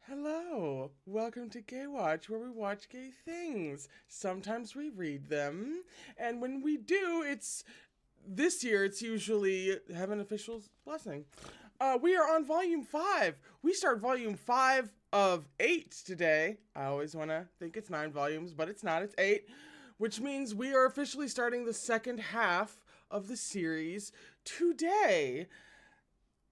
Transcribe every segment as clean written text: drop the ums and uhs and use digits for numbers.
Hello, welcome to Gaywatch, where we watch gay things. Sometimes we read them, and when we do, this year it's usually Heaven Official's Blessing. We are on Volume 5. We start Volume 5 of 8 today. I always want to think it's 9 volumes, but it's not, it's 8, which means we are officially starting the second half of the series today.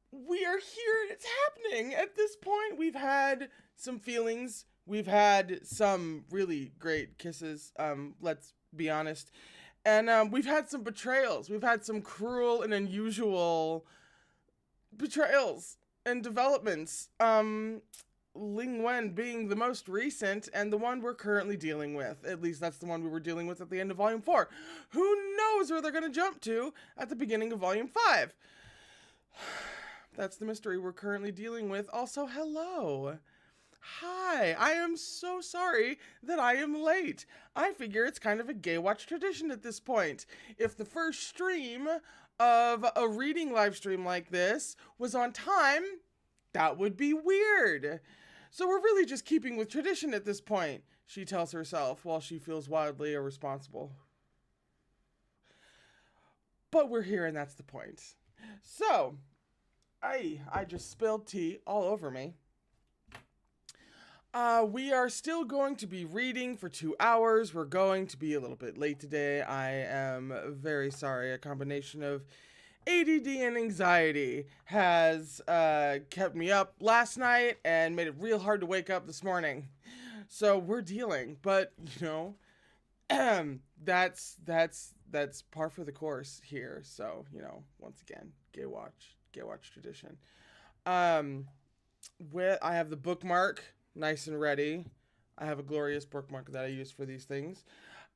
We are here and it's happening. At this point, we've had some feelings. We've had some really great kisses, let's be honest. And we've had some betrayals. We've had some cruel and unusual betrayals and developments. Ling Wen being the most recent and the one we're currently dealing with. At least that's the one we were dealing with at the end of Volume 4. Who knows where they're going to jump to at the beginning of Volume 5? That's the mystery we're currently dealing with. Also, hello. Hi, I am so sorry that I am late. I figure it's kind of a Gaywatch tradition at this point. If the first stream of a reading live stream like this was on time, that would be weird. So we're really just keeping with tradition at this point, she tells herself while she feels wildly irresponsible. But we're here and that's the point. So, I just spilled tea all over me. We are still going to be reading for 2 hours. We're going to be a little bit late today. I am very sorry. A combination of ADD and anxiety has kept me up last night and made it real hard to wake up this morning. So we're dealing, but that's par for the course here. So, once again, Gaywatch tradition. I have the bookmark nice and ready. I have a glorious bookmark that I use for these things.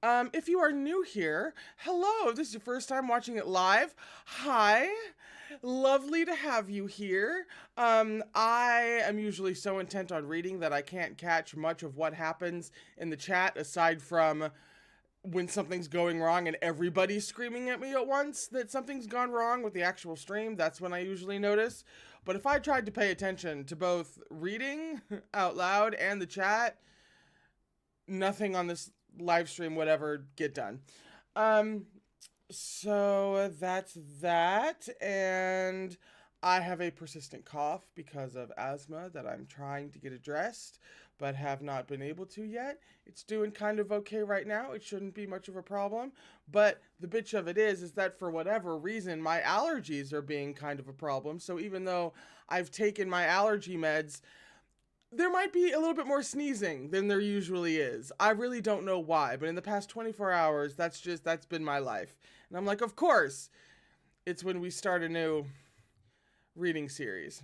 If you are new here, hello. If this is your first time watching it live, hi. Lovely to have you here. I am usually so intent on reading that I can't catch much of what happens in the chat aside from when something's going wrong and everybody's screaming at me at once that something's gone wrong with the actual stream. That's when I usually notice. But if I tried to pay attention to both reading out loud and the chat, nothing on this live stream would ever get done. So that's that. And I have a persistent cough because of asthma that I'm trying to get addressed, but have not been able to yet. It's doing kind of okay right now. It shouldn't be much of a problem. But the bitch of it is that for whatever reason, my allergies are being kind of a problem. So even though I've taken my allergy meds, there might be a little bit more sneezing than there usually is. I really don't know why, but in the past 24 hours, that's been my life. And I'm like, of course, it's when we start a new reading series.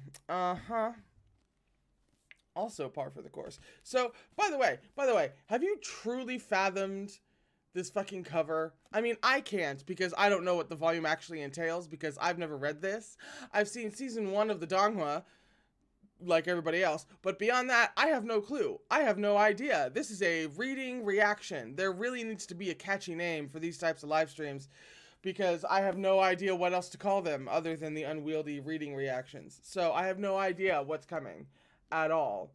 Also par for the course. So, by the way, have you truly fathomed this fucking cover? I mean, I can't because I don't know what the volume actually entails because I've never read this. I've seen season 1 of the Donghua, like everybody else, but beyond that, I have no clue. I have no idea. This is a reading reaction. There really needs to be a catchy name for these types of live streams, because I have no idea what else to call them other than the unwieldy reading reactions. So I have no idea what's coming at all.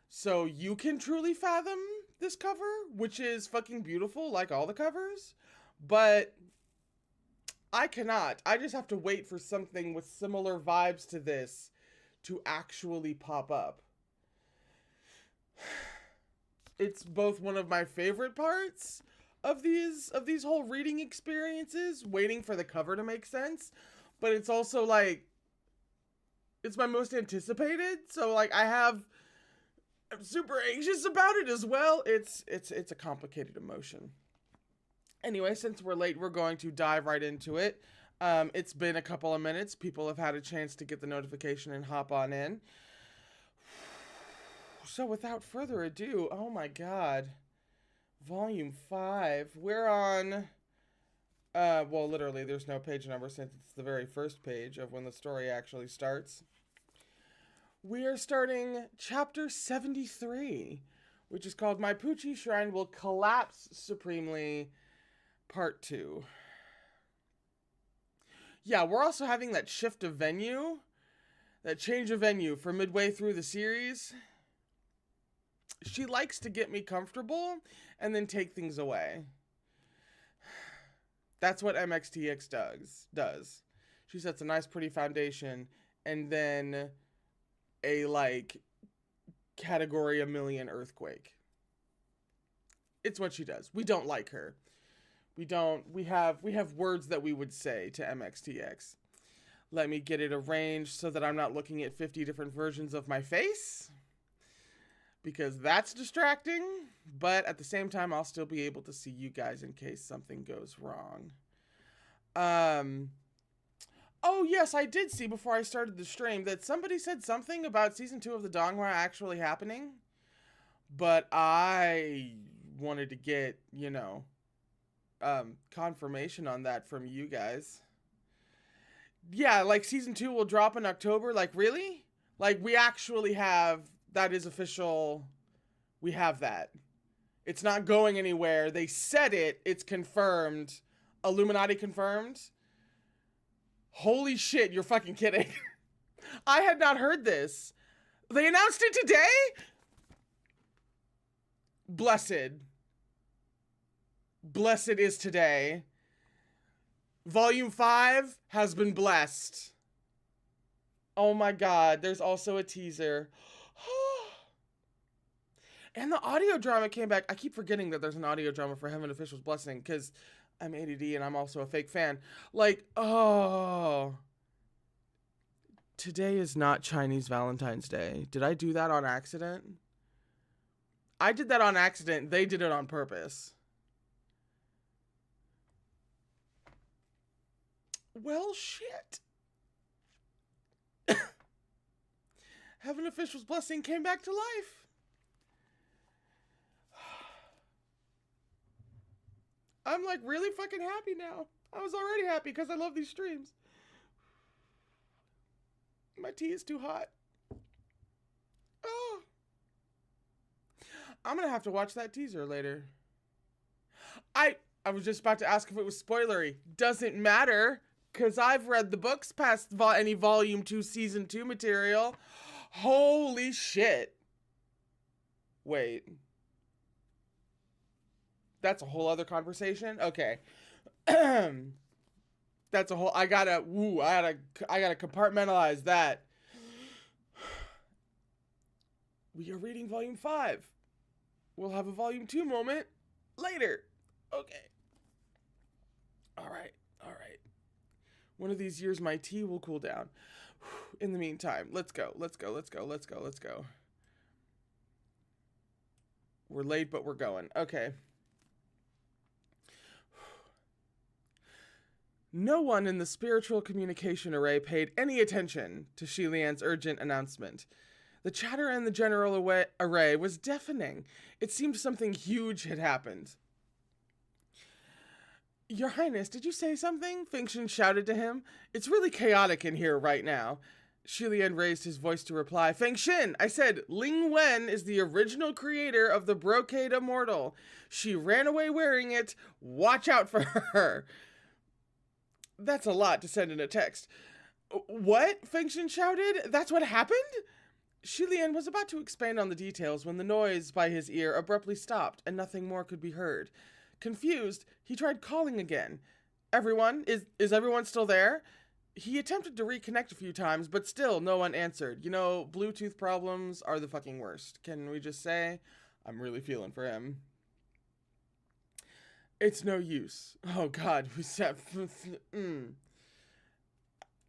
So you can truly fathom this cover, which is fucking beautiful like all the covers, but I cannot. I just have to wait for something with similar vibes to this to actually pop up. It's both one of my favorite parts of these whole reading experiences, waiting for the cover to make sense, but it's also like it's my most anticipated, so like I'm super anxious about it as well. It's a complicated emotion. Anyway, since we're late, we're going to dive right into it. It's been a couple of minutes. People have had a chance to get the notification and hop on in. So without further ado, oh my god. Volume 5. We're on... well, literally, there's no page number since it's the very first page of when the story actually starts. We are starting chapter 73, which is called My Poochie Shrine Will Collapse Supremely, Part 2. Yeah, we're also having that shift of venue, that change of venue for midway through the series. She likes to get me comfortable and then take things away. That's what MXTX does. She sets a nice pretty foundation and then a like category a million earthquake. It's what she does. We don't like her. We have words that we would say to MXTX. Let me get it arranged so that I'm not looking at 50 different versions of my face, because that's distracting, but at the same time, I'll still be able to see you guys in case something goes wrong. Oh yes, I did see before I started the stream that somebody said something about season 2 of the Donghua actually happening, but I wanted to get, confirmation on that from you guys. Yeah, like season 2 will drop in October. Like, really? Like, we actually have, that is official. We have that. It's not going anywhere. They said it. It's confirmed. Illuminati confirmed. Holy shit, you're fucking kidding. I had not heard this. They announced it today? Blessed. Blessed is today. Volume 5 has been blessed. Oh my god, there's also a teaser. And the audio drama came back. I keep forgetting that there's an audio drama for Heaven Official's Blessing because I'm ADD and I'm also a fake fan. Like, oh. Today is not Chinese Valentine's Day. Did I do that on accident? I did that on accident. They did it on purpose. Well, shit. Heaven Official's Blessing came back to life. I'm like really fucking happy now. I was already happy because I love these streams. My tea is too hot. Oh. I'm gonna have to watch that teaser later. I was just about to ask if it was spoilery. Doesn't matter, because I've read the books past any Volume 2 Season 2 material. Holy shit. Wait. That's a whole other conversation? Okay. That's a whole... I gotta compartmentalize that. We are reading Volume 5. We'll have a Volume 2 moment later. Okay. Alright. One of these years, my tea will cool down. In the meantime, let's go. We're late, but we're going. Okay. No one in the spiritual communication array paid any attention to Shilian's urgent announcement. The chatter in the general array was deafening. It seemed something huge had happened. Your Highness, did you say something? Fengshen shouted to him. It's really chaotic in here right now. Shilian raised his voice to reply. Fengshen, I said, Ling Wen is the original creator of the brocade immortal. She ran away wearing it. Watch out for her. That's a lot to send in a text. What? Fengshen shouted. That's what happened? Shilian was about to expand on the details when the noise by his ear abruptly stopped and nothing more could be heard. Confused, he tried calling again. Everyone? Is everyone still there? He attempted to reconnect a few times, but still no one answered. You know, Bluetooth problems are the fucking worst. Can we just say? I'm really feeling for him. It's no use. Oh god,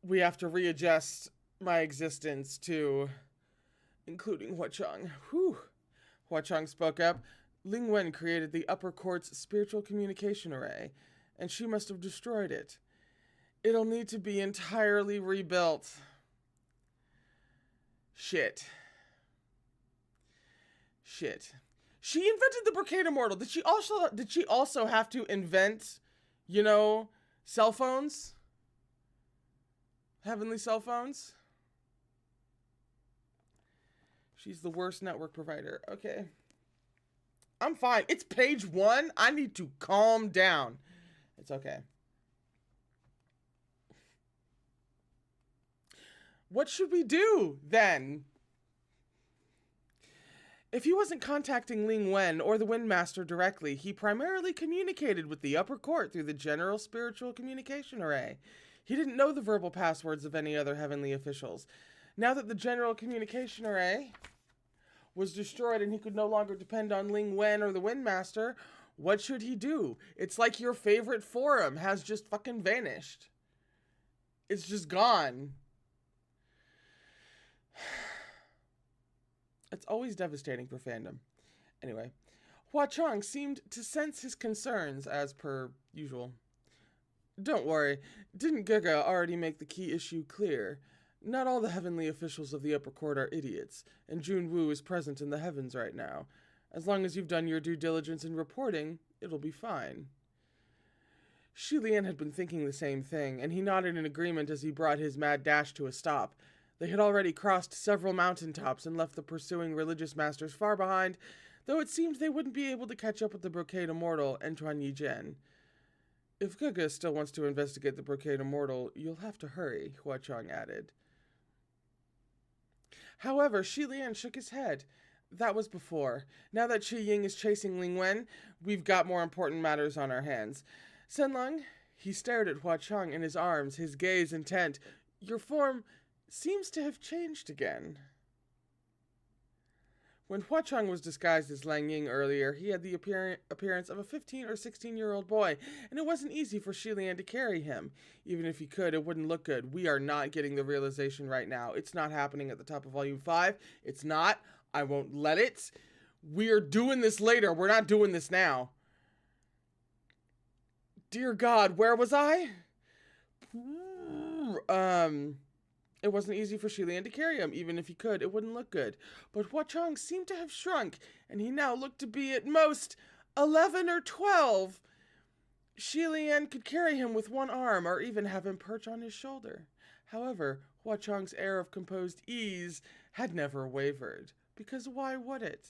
we have to readjust my existence to including Huachang. Whew. Huachang spoke up. Ling Wen created the upper court's spiritual communication array, and she must have destroyed it. It'll need to be entirely rebuilt. Shit. She invented the brocade immortal. Did she also have to invent, cell phones? Heavenly cell phones? She's the worst network provider. Okay. I'm fine. It's page 1. I need to calm down. It's okay. What should we do then? If he wasn't contacting Ling Wen or the Windmaster directly, he primarily communicated with the upper court through the general spiritual communication array. He didn't know the verbal passwords of any other heavenly officials. Now that the general communication array was destroyed and he could no longer depend on Ling Wen or the Windmaster, what should he do? It's like your favorite forum has just fucking vanished. It's just gone. It's always devastating for fandom. Anyway, Hua Chong seemed to sense his concerns as per usual. Don't worry, didn't Gaga already make the key issue clear? Not all the heavenly officials of the upper court are idiots, and Jun Wu is present in the heavens right now. As long as you've done your due diligence in reporting, it'll be fine. Xu Lian had been thinking the same thing, and he nodded in agreement as he brought his mad dash to a stop. They had already crossed several mountaintops and left the pursuing religious masters far behind, though it seemed they wouldn't be able to catch up with the Brocade Immortal and Tuan Yi-Jian. If Gaga still wants to investigate the Brocade Immortal, you'll have to hurry, Hua Chong added. However, Xu Lian shook his head. That was before. Now that Qi Ying is chasing Ling Wen, we've got more important matters on our hands. Senlong, he stared at Hua Chong in his arms, his gaze intent. Your form seems to have changed again. When Hua Chong was disguised as Lang Ying earlier, he had the appearance of a 15 or 16-year-old boy, and it wasn't easy for Xu Lian to carry him. Even if he could, it wouldn't look good. We are not getting the realization right now. It's not happening at the top of Volume 5. It's not. I won't let it. We're doing this later. We're not doing this now. Dear God, where was I? It wasn't easy for Xu Lian to carry him. Even if he could, it wouldn't look good. But Hua Chong seemed to have shrunk, and he now looked to be at most 11 or 12. Xu Lian could carry him with one arm, or even have him perch on his shoulder. However, Hua Chong's air of composed ease had never wavered. Because why would it?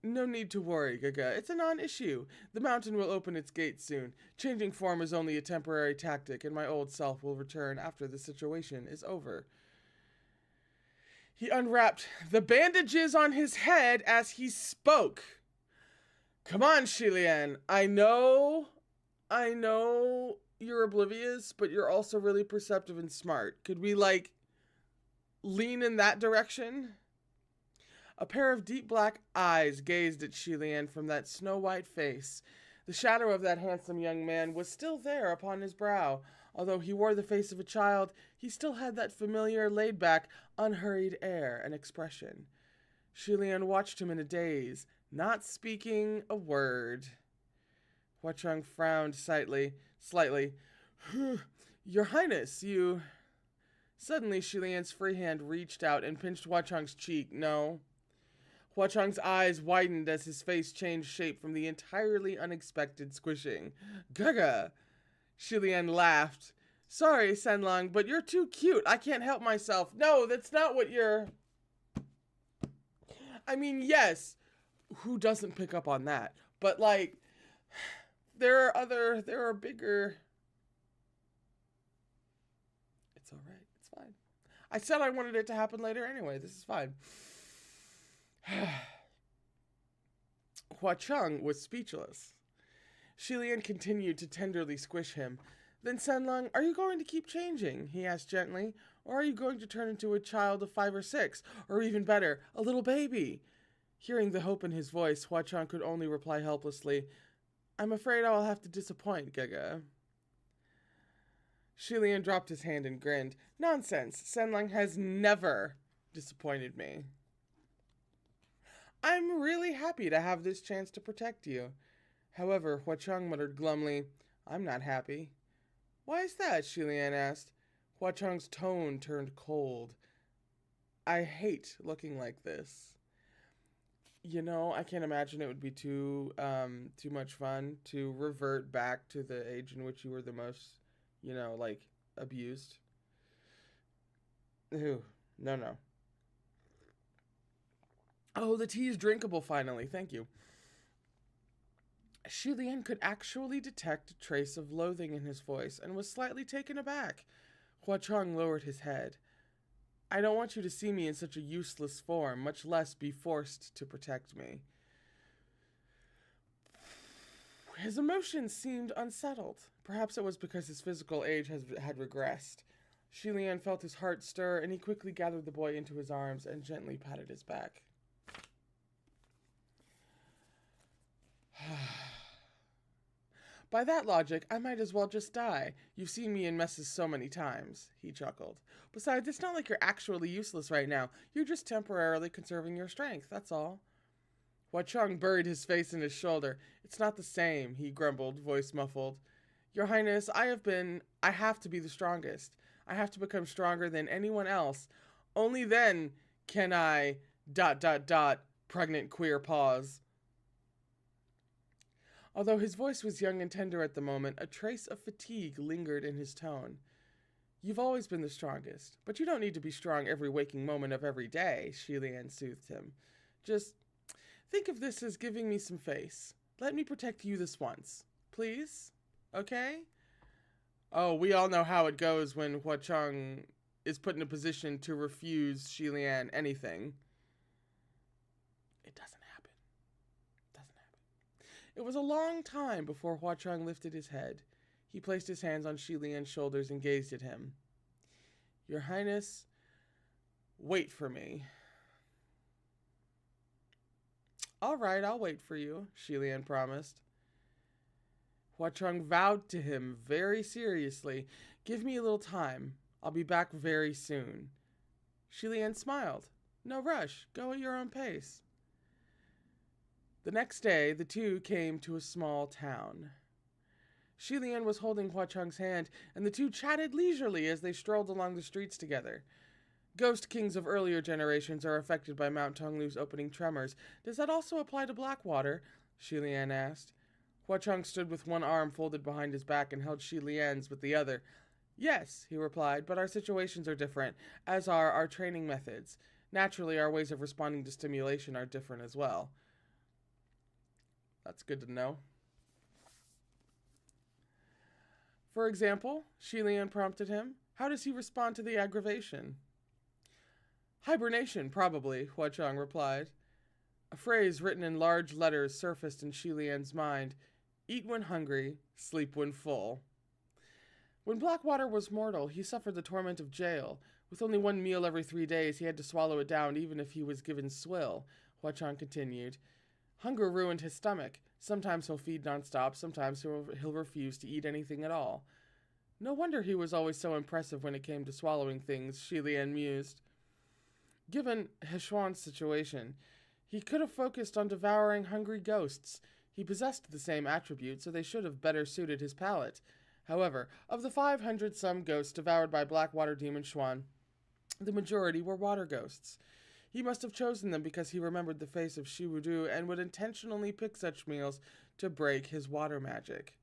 No need to worry, Gaga. It's a non-issue. The mountain will open its gates soon. Changing form is only a temporary tactic, and my old self will return after the situation is over. He unwrapped the bandages on his head as he spoke. Come on, Xu Lian. I know you're oblivious, but you're also really perceptive and smart. Could we, lean in that direction? A pair of deep black eyes gazed at Xu Lian from that snow-white face. The shadow of that handsome young man was still there upon his brow. Although he wore the face of a child, he still had that familiar, laid-back, unhurried air and expression. Xu Lian watched him in a daze, not speaking a word. Hua Chong frowned slightly. Your Highness, you... Suddenly, Xu Lian's free hand reached out and pinched Hua Chong's cheek. No. Hua Chong's eyes widened as his face changed shape from the entirely unexpected squishing. Gaga! Xu Lian laughed. Sorry, Senlong, but you're too cute. I can't help myself. No, that's not what you're... I mean, yes. Who doesn't pick up on that? But, there are bigger... It's alright. It's fine. I said I wanted it to happen later anyway. This is fine. Hua Chong was speechless. Xu Lian continued to tenderly squish him. Then Senlong, are you going to keep changing? He asked gently. Or are you going to turn into a child of 5 or 6? Or even better, a little baby? Hearing the hope in his voice, Hua Chong could only reply helplessly, I'm afraid I will have to disappoint, Gaga. Xu Lian dropped his hand and grinned. Nonsense. Senlong has never disappointed me. I'm really happy to have this chance to protect you. However, Hua Chong muttered glumly, I'm not happy. Why is that? Xu Lian asked. Hua Chong's tone turned cold. I hate looking like this. You know, I can't imagine it would be too much fun to revert back to the age in which you were the most, abused. Ooh, no. Oh, the tea is drinkable finally. Thank you. Xu Lian could actually detect a trace of loathing in his voice and was slightly taken aback. Hua Chong lowered his head. I don't want you to see me in such a useless form, much less be forced to protect me. His emotions seemed unsettled. Perhaps it was because his physical age had regressed. Hualian felt his heart stir, and he quickly gathered the boy into his arms and gently patted his back. By that logic, I might as well just die. You've seen me in messes so many times, he chuckled. Besides, it's not like you're actually useless right now. You're just temporarily conserving your strength, that's all. Huacheng buried his face in his shoulder. It's not the same, he grumbled, voice muffled. Your Highness, I have to be the strongest. I have to become stronger than anyone else. Only then can I... ... Pregnant queer pause. Although his voice was young and tender at the moment, a trace of fatigue lingered in his tone. You've always been the strongest, but you don't need to be strong every waking moment of every day, Hualian soothed him. Just think of this as giving me some face. Let me protect you this once. Please? Okay? Oh, we all know how it goes when Huacheng is put in a position to refuse Hualian anything. It doesn't happen. It was a long time before Huacheng lifted his head. He placed his hands on Hualian's shoulders and gazed at him. Your Highness, wait for me. All right, I'll wait for you, Hualian promised. Huacheng vowed to him very seriously, give me a little time. I'll be back very soon. Hualian smiled. No rush, go at your own pace. The next day, the two came to a small town. Hualian was holding Huacheng's hand, and the two chatted leisurely as they strolled along the streets together. Ghost kings of earlier generations are affected by Mount Tonglu's opening tremors. Does that also apply to Blackwater? Hualian asked. Huacheng stood with one arm folded behind his back and held Hualian's with the other. Yes, he replied, but our situations are different, as are our training methods. Naturally, our ways of responding to stimulation are different as well. That's good to know. For example, Hualian prompted him, how does he respond to the aggravation? Hibernation, probably, Huacheng replied. A phrase written in large letters surfaced in Hualian's mind. Eat when hungry, sleep when full. When Blackwater was mortal, he suffered the torment of jail. With only one meal every 3 days, he had to swallow it down even if he was given swill, Huacheng continued. Hunger ruined his stomach. Sometimes he'll feed nonstop, sometimes he'll refuse to eat anything at all. No wonder he was always so impressive when it came to swallowing things, Hualian mused. Given Hechuan's situation, he could have focused on devouring hungry ghosts. He possessed the same attributes, so they should have better suited his palate. However, of the 500-some ghosts devoured by Blackwater Demon Xuan, the majority were water ghosts. He must have chosen them because he remembered the face of Shiwudu and would intentionally pick such meals to break his water magic.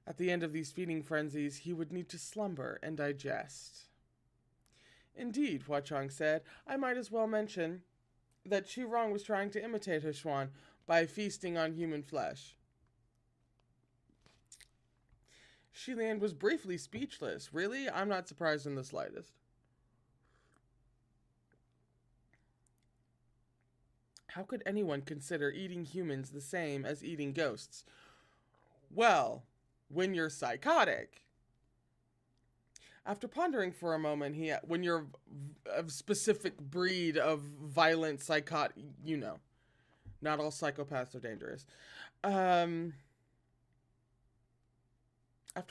At the end of these feeding frenzies, he would need to slumber and digest. Indeed, Huacheng said, I might as well mention that Qirong was trying to imitate Hechuan by feasting on human flesh. Hualian was briefly speechless. Really? I'm not surprised in the slightest. How could anyone consider eating humans the same as eating ghosts? Well, when you're psychotic. After pondering for a moment, when you're a specific breed of violent psychotic, you know, not all psychopaths are dangerous. After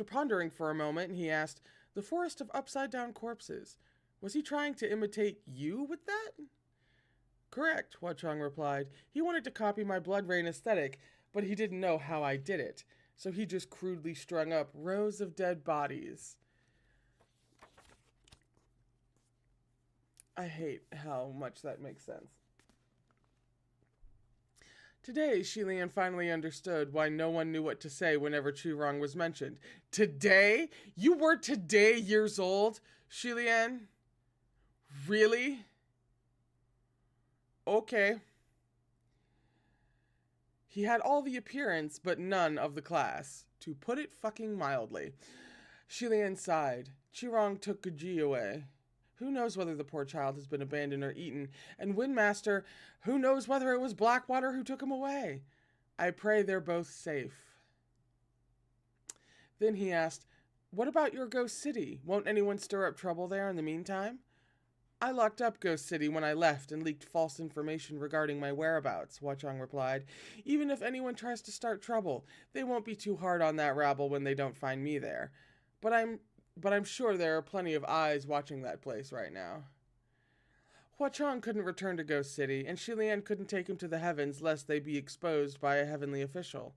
pondering for a moment, he asked, the forest of upside-down corpses. Was he trying to imitate you with that? Correct, Huacheng replied. He wanted to copy my blood rain aesthetic, but he didn't know how I did it. So he just crudely strung up rows of dead bodies. I hate how much that makes sense. Today, Hualian finally understood why no one knew what to say whenever Qirong was mentioned. Today? You were today years old, Hualian? Really? Okay. He had all the appearance, but none of the class, to put it fucking mildly. Hualian sighed. Qirong took Guji away. Who knows whether the poor child has been abandoned or eaten? And Windmaster, who knows whether it was Blackwater who took him away? I pray they're both safe. Then he asked, what about your Ghost City? Won't anyone stir up trouble there in the meantime? I locked up Ghost City when I left and leaked false information regarding my whereabouts, Huachong replied. Even if anyone tries to start trouble, they won't be too hard on that rabble when they don't find me there. But I'm sure there are plenty of eyes watching that place right now. Huachong couldn't return to Ghost City, and Shilian couldn't take him to the heavens lest they be exposed by a heavenly official.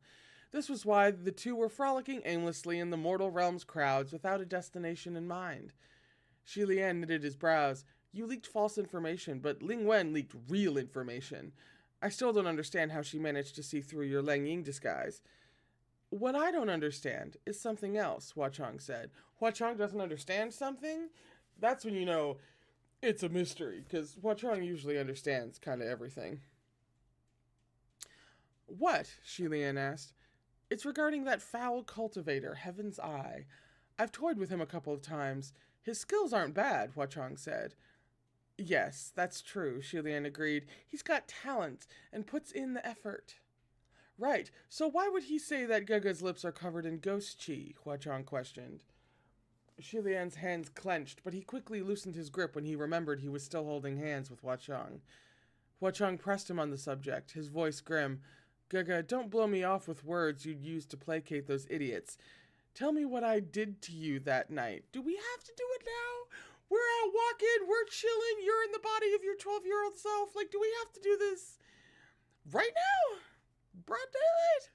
This was why the two were frolicking aimlessly in the mortal realm's crowds without a destination in mind. Shilian knitted his brows. You leaked false information, but Ling Wen leaked real information. I still don't understand how she managed to see through your Lang Ying disguise. What I don't understand is something else, Huachong said. Huachong doesn't understand something? That's when you know it's a mystery, because Huachong usually understands kind of everything. What? Shilian asked. It's regarding that foul cultivator, Heaven's Eye. I've toyed with him a couple of times. His skills aren't bad, Huachong said. Yes, that's true, Shilian agreed. He's got talent and puts in the effort. Right, so why would he say that Gaga's lips are covered in ghost chi? Huachong questioned. Shilian's hands clenched, but he quickly loosened his grip when he remembered he was still holding hands with Huachong. Huachong pressed him on the subject, his voice grim. Gaga, don't blow me off with words you'd use to placate those idiots. Tell me what I did to you that night. Do we have to do it now? We're out walking, we're chilling, you're in the body of your 12-year-old self. Like, do we have to do this right now? Broad daylight?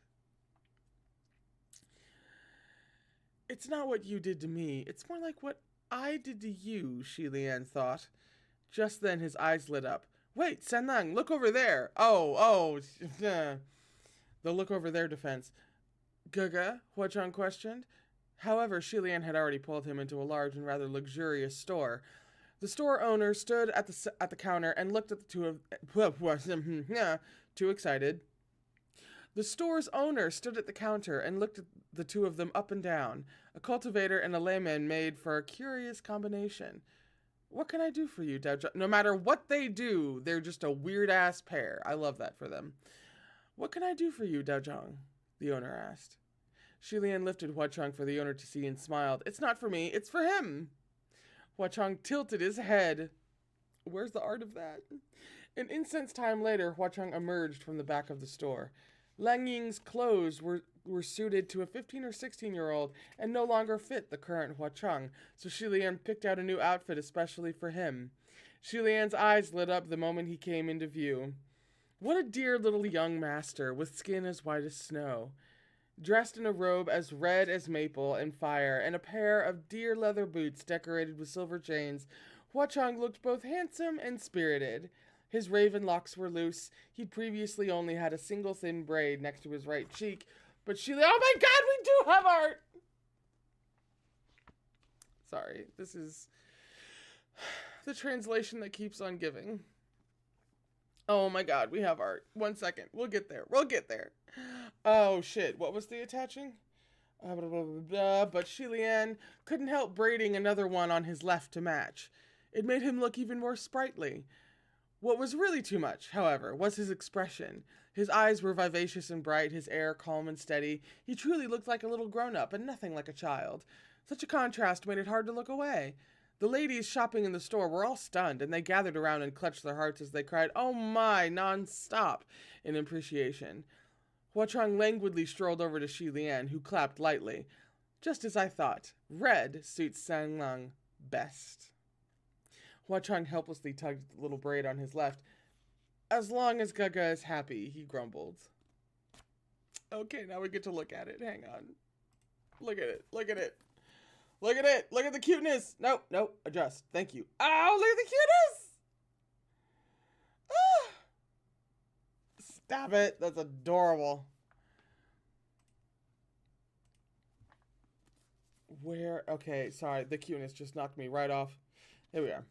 It's not what you did to me. It's more like what I did to you, Shilian thought. Just then his eyes lit up. Wait, Senlang, look over there. Oh. The look over there defense. Gaga? Huachong questioned. However, Shilian had already pulled him into a large and rather luxurious store. The store owner stood at the counter and looked at the two of... too excited. The store's owner stood at the counter and looked at the two of them up and down. A cultivator and a layman made for a curious combination. What can I do for you, Daojang? No matter what they do, they're just a weird-ass pair. I love that for them. What can I do for you, Daojang? The owner asked. Shilian lifted Huachong for the owner to see and smiled. It's not for me, it's for him. Huachong tilted his head. Where's the art of that? An instant's time later, Huachong emerged from the back of the store. Lang Ying's clothes were suited to a 15 or 16-year-old and no longer fit the current Huachong, so Shilian picked out a new outfit especially for him. Shilian's eyes lit up the moment he came into view. What a dear little young master, with skin as white as snow. Dressed in a robe as red as maple and fire, and a pair of deer leather boots decorated with silver chains, Huachong looked both handsome and spirited. His raven locks were loose. He'd previously only had a single thin braid next to his right cheek, but oh my god, we do have art! Sorry, this is the translation that keeps on giving. Oh my god, we have art. 1 second. We'll get there. Oh shit, what was the attaching? But Shilian couldn't help braiding another one on his left to match. It made him look even more sprightly. What was really too much, however, was his expression. His eyes were vivacious and bright, his air calm and steady. He truly looked like a little grown-up and nothing like a child. Such a contrast made it hard to look away. The ladies shopping in the store were all stunned, and they gathered around and clutched their hearts as they cried, "Oh my," non-stop, in appreciation. Huachong languidly strolled over to Shilian, who clapped lightly. Just as I thought. Red suits Senlang best. Huachong helplessly tugged at the little braid on his left. As long as Gaga is happy, he grumbled. Okay, now we get to look at it. Hang on. Look at it. Look at it. Look at it. Look at the cuteness. No. Adjust. Thank you. Oh, look at the cuteness. Ah. Stop it. That's adorable. Where? Okay, sorry. The cuteness just knocked me right off. Here we are.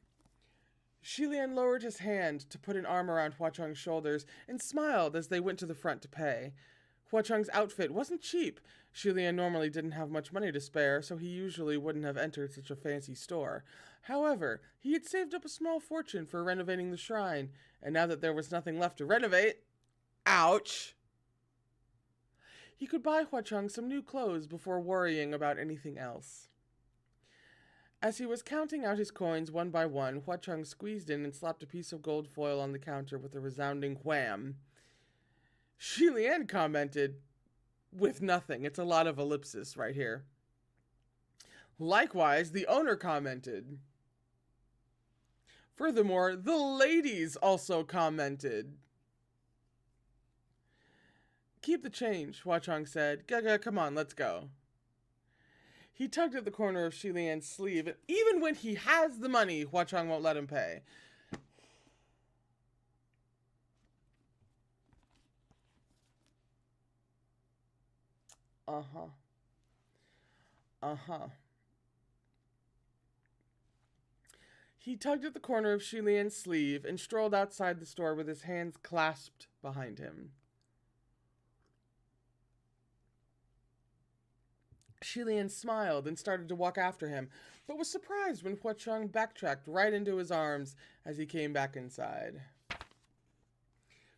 Shilian lowered his hand to put an arm around Huachong's shoulders and smiled as they went to the front to pay. Hua Chang's outfit wasn't cheap. Shi Lian normally didn't have much money to spare, so he usually wouldn't have entered such a fancy store. However, he had saved up a small fortune for renovating the shrine, and now that there was nothing left to renovate, ouch! He could buy Hua Chang some new clothes before worrying about anything else. As he was counting out his coins one by one, Hua Chang squeezed in and slapped a piece of gold foil on the counter with a resounding wham. Shi Lian commented, with nothing. It's a lot of ellipsis right here. Likewise, the owner commented. Furthermore, the ladies also commented. Keep the change, Hua Chang said. Gaga, come on, let's go. He tugged at the corner of Shi Lian's sleeve, and even when he has the money, Hua Chang won't let him pay. He tugged at the corner of Shi Lian's sleeve and strolled outside the store with his hands clasped behind him. Shi Lian smiled and started to walk after him, but was surprised when Hua Chang backtracked right into his arms as he came back inside.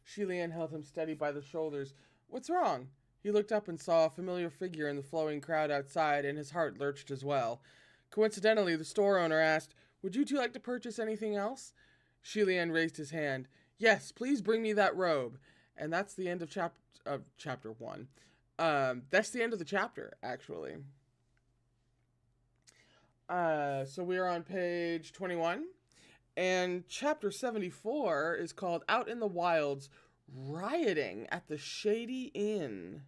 Shi Lian held him steady by the shoulders. What's wrong? He looked up and saw a familiar figure in the flowing crowd outside, and his heart lurched as well. Coincidentally, the store owner asked, Would you two like to purchase anything else? Shi Lian raised his hand. Yes, please bring me that robe. And that's the end of chapter 1. That's the end of the chapter, actually. So we are on page 21. And chapter 74 is called Out in the Wilds, Rioting at the Shady Inn.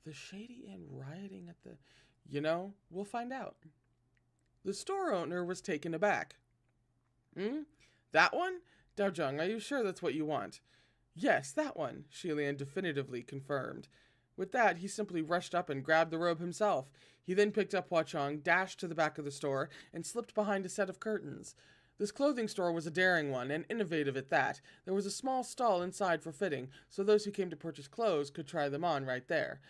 The Shady Inn, rioting at the... You know, we'll find out. The store owner was taken aback. That one? Dao Zheng, are you sure that's what you want? Yes, that one, Shi Lian definitively confirmed. With that, he simply rushed up and grabbed the robe himself. He then picked up Hua Chang, dashed to the back of the store, and slipped behind a set of curtains. This clothing store was a daring one, and innovative at that. There was a small stall inside for fitting, so those who came to purchase clothes could try them on right there.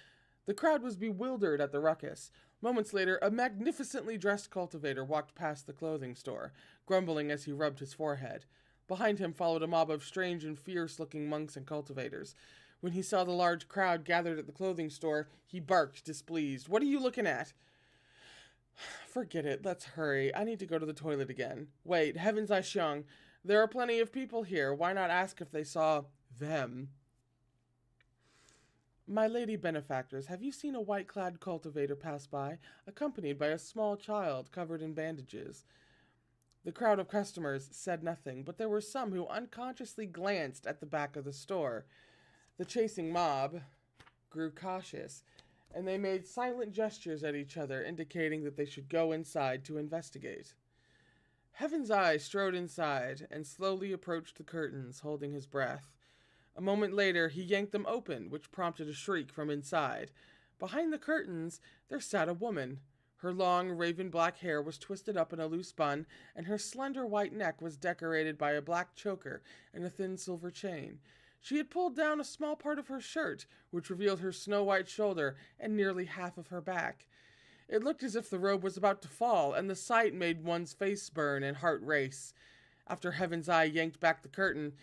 The crowd was bewildered at the ruckus. Moments later, a magnificently dressed cultivator walked past the clothing store, grumbling as he rubbed his forehead. Behind him followed a mob of strange and fierce-looking monks and cultivators. When he saw the large crowd gathered at the clothing store, he barked, displeased. What are you looking at? Forget it. Let's hurry. I need to go to the toilet again. Wait, heavens I Xiong. There are plenty of people here. Why not ask if they saw them? My lady benefactors, have you seen a white-clad cultivator pass by, accompanied by a small child covered in bandages? The crowd of customers said nothing, but there were some who unconsciously glanced at the back of the store. The chasing mob grew cautious, and they made silent gestures at each other, indicating that they should go inside to investigate. Heaven's Eye strode inside and slowly approached the curtains, holding his breath. A moment later, he yanked them open, which prompted a shriek from inside. Behind the curtains, there sat a woman. Her long, raven-black hair was twisted up in a loose bun, and her slender white neck was decorated by a black choker and a thin silver chain. She had pulled down a small part of her shirt, which revealed her snow-white shoulder and nearly half of her back. It looked as if the robe was about to fall, and the sight made one's face burn and heart race. After Heaven's Eye yanked back the curtains,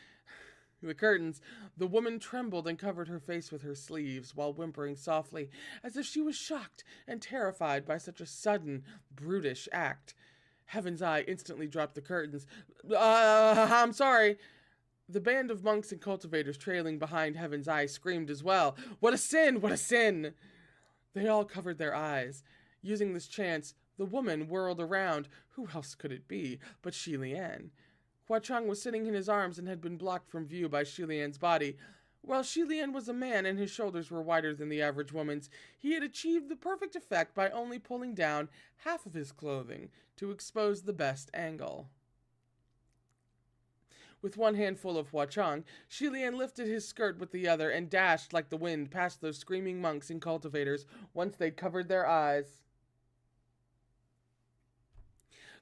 the woman trembled and covered her face with her sleeves, while whimpering softly, as if she was shocked and terrified by such a sudden, brutish act. Heaven's Eye instantly dropped the curtains. I'm sorry. The band of monks and cultivators trailing behind Heaven's Eye screamed as well. What a sin! What a sin! They all covered their eyes. Using this chance, the woman whirled around. Who else could it be but Shi Lian? Hua Chang was sitting in his arms and had been blocked from view by Shi Lian's body. While Shi Lian was a man and his shoulders were wider than the average woman's, he had achieved the perfect effect by only pulling down half of his clothing to expose the best angle. With one hand full of Hua Chang, Shi Lian lifted his skirt with the other and dashed like the wind past those screaming monks and cultivators once they'd covered their eyes.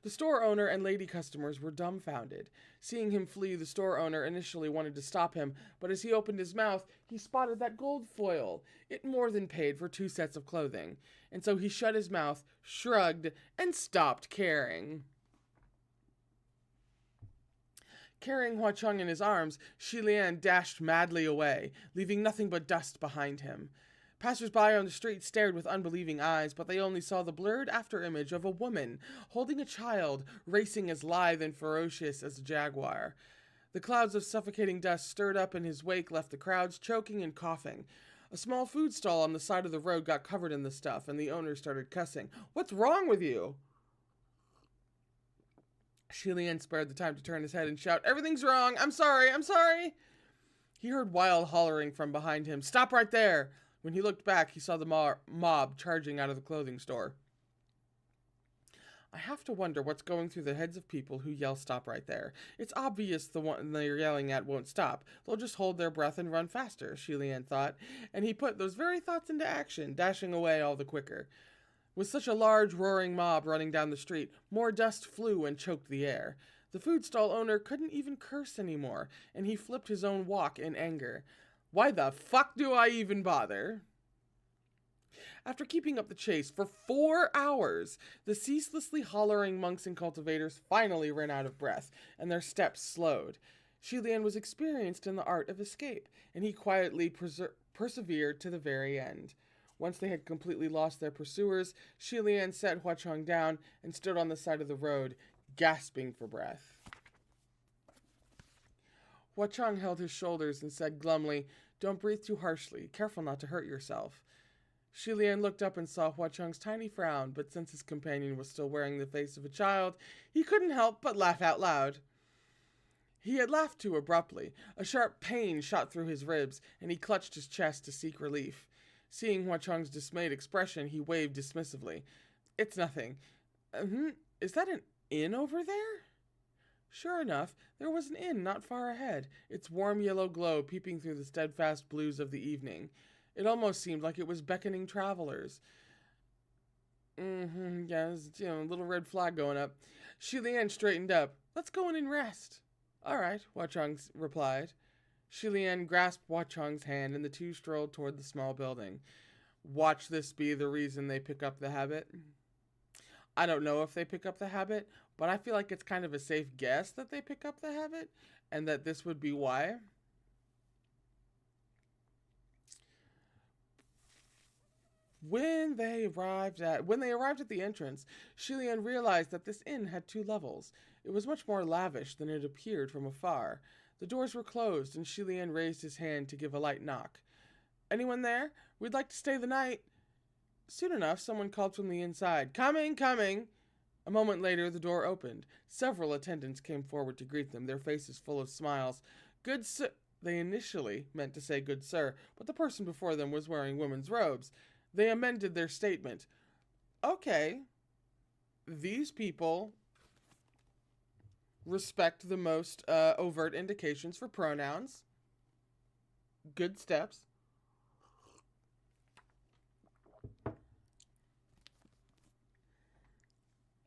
The store owner and lady customers were dumbfounded. Seeing him flee, the store owner initially wanted to stop him, but as he opened his mouth, he spotted that gold foil. It more than paid for 2 sets of clothing, and so he shut his mouth, shrugged, and stopped caring. Carrying Hua Cheng in his arms, Shi Lian dashed madly away, leaving nothing but dust behind him. Passers-by on the street stared with unbelieving eyes, but they only saw the blurred after-image of a woman holding a child, racing as lithe and ferocious as a jaguar. The clouds of suffocating dust stirred up in his wake left the crowds choking and coughing. A small food stall on the side of the road got covered in the stuff, and the owner started cussing. "What's wrong with you?" Shi Lian spared the time to turn his head and shout, "Everything's wrong! I'm sorry! I'm sorry!" He heard wild hollering from behind him. "Stop right there!" When he looked back, he saw the mob charging out of the clothing store. I have to wonder what's going through the heads of people who yell "stop right there." It's obvious the one they're yelling at won't stop. They'll just hold their breath and run faster, Shi Lian thought, and he put those very thoughts into action, dashing away all the quicker. With such a large, roaring mob running down the street, more dust flew and choked the air. The food stall owner couldn't even curse anymore, and he flipped his own wok in anger. Why the fuck do I even bother? After keeping up the chase for 4 hours, the ceaselessly hollering monks and cultivators finally ran out of breath, and their steps slowed. Shi Lian was experienced in the art of escape, and he quietly persevered to the very end. Once they had completely lost their pursuers, Shi Lian set Hua Cheng down and stood on the side of the road, gasping for breath. Hua Cheng held his shoulders and said glumly, "Don't breathe too harshly. Careful not to hurt yourself." Shi Lian looked up and saw Hua Cheng's tiny frown, but since his companion was still wearing the face of a child, he couldn't help but laugh out loud. He had laughed too abruptly. A sharp pain shot through his ribs, and he clutched his chest to seek relief. Seeing Hua Cheng's dismayed expression, he waved dismissively. "It's nothing. Is that an inn over there?" Sure enough, there was an inn not far ahead, its warm yellow glow peeping through the steadfast blues of the evening. It almost seemed like it was beckoning travelers. There's a little red flag going up. Shi Lian straightened up. "Let's go in and rest." "All right," Hua Cheng replied. Shi Lian grasped Hua Cheng's hand, and the two strolled toward the small building. Watch this be the reason they pick up the habit. I don't know if they pick up the habit, but I feel like it's kind of a safe guess that they pick up the habit, and that this would be why. When they arrived at the entrance, Shi Lian realized that this inn had 2 levels. It was much more lavish than it appeared from afar. The doors were closed, and Shi Lian raised his hand to give a light knock. "Anyone there? We'd like to stay the night." Soon enough, someone called from the inside, "Coming, coming!" A moment later, the door opened. Several attendants came forward to greet them, their faces full of smiles. "Good sir," they initially meant to say "good sir," but the person before them was wearing women's robes. They amended their statement. "Okay, these people respect the most overt indications for pronouns. Good steps."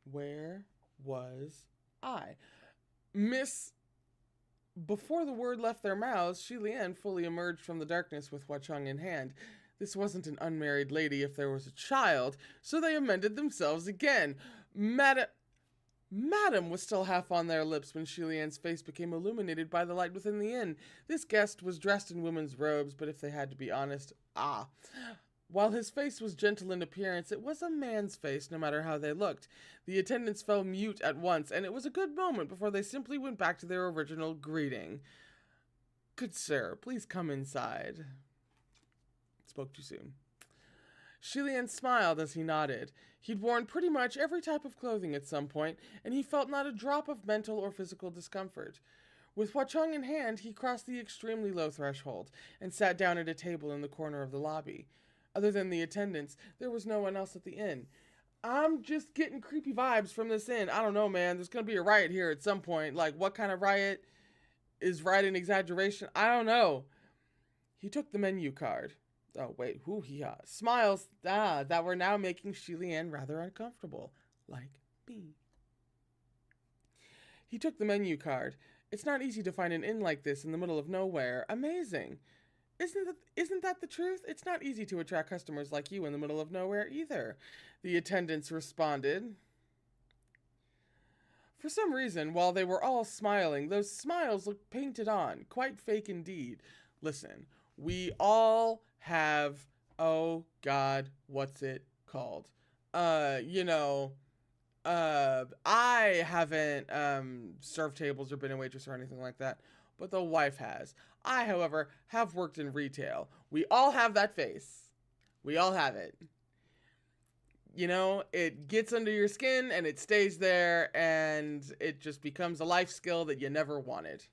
Where was I? Before the word left their mouths, Shi Lian fully emerged from the darkness with Hua Cheng in hand. This wasn't an unmarried lady if there was a child, so they amended themselves again. Madam was still half on their lips when Shi Lian's face became illuminated by the light within the inn. This guest was dressed in women's robes, but if they had to be honest, while his face was gentle in appearance, it was a man's face, no matter how they looked. The attendants fell mute at once, and it was a good moment before they simply went back to their original greeting. "Good sir, please come inside." Spoke too soon. Shi Lian smiled as he nodded. He'd worn pretty much every type of clothing at some point, and he felt not a drop of mental or physical discomfort. With Hua Cheng in hand, he crossed the extremely low threshold and sat down at a table in the corner of the lobby. Other than the attendants, there was no one else at the inn. "I'm just getting creepy vibes from this inn. I don't know, man. There's going to be a riot here at some point. Like, what kind of riot? Is riot an exaggeration? I don't know." He took the menu card. Oh, wait, smiles that were now making Shi Lian rather uncomfortable, like me. He took the menu card. It's not easy to find an inn like this in the middle of nowhere. Amazing. Isn't that the truth? It's not easy to attract customers like you in the middle of nowhere either, the attendants responded. For some reason, while they were all smiling, those smiles looked painted on, quite fake indeed. Listen, we all have, oh God, what's it called? I haven't served tables or been a waitress or anything like that, but the wife has. I, however, have worked in retail. We all have that face. We all have it. You know, it gets under your skin and it stays there, and it just becomes a life skill that you never wanted.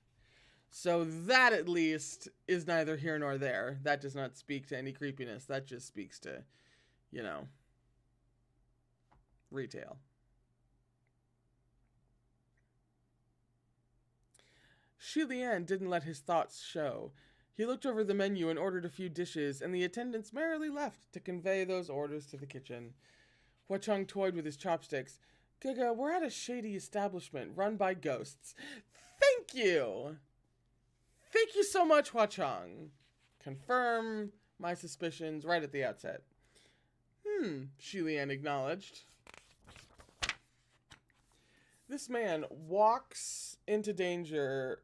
So that, at least, is neither here nor there. That does not speak to any creepiness. That just speaks to, retail. Hualian didn't let his thoughts show. He looked over the menu and ordered a few dishes, and the attendants merrily left to convey those orders to the kitchen. Huacheng toyed with his chopsticks. Giga, we're at a shady establishment run by ghosts. Thank you! Thank you so much, Huacheng. Confirm my suspicions right at the outset. Hualian acknowledged. This man walks into danger,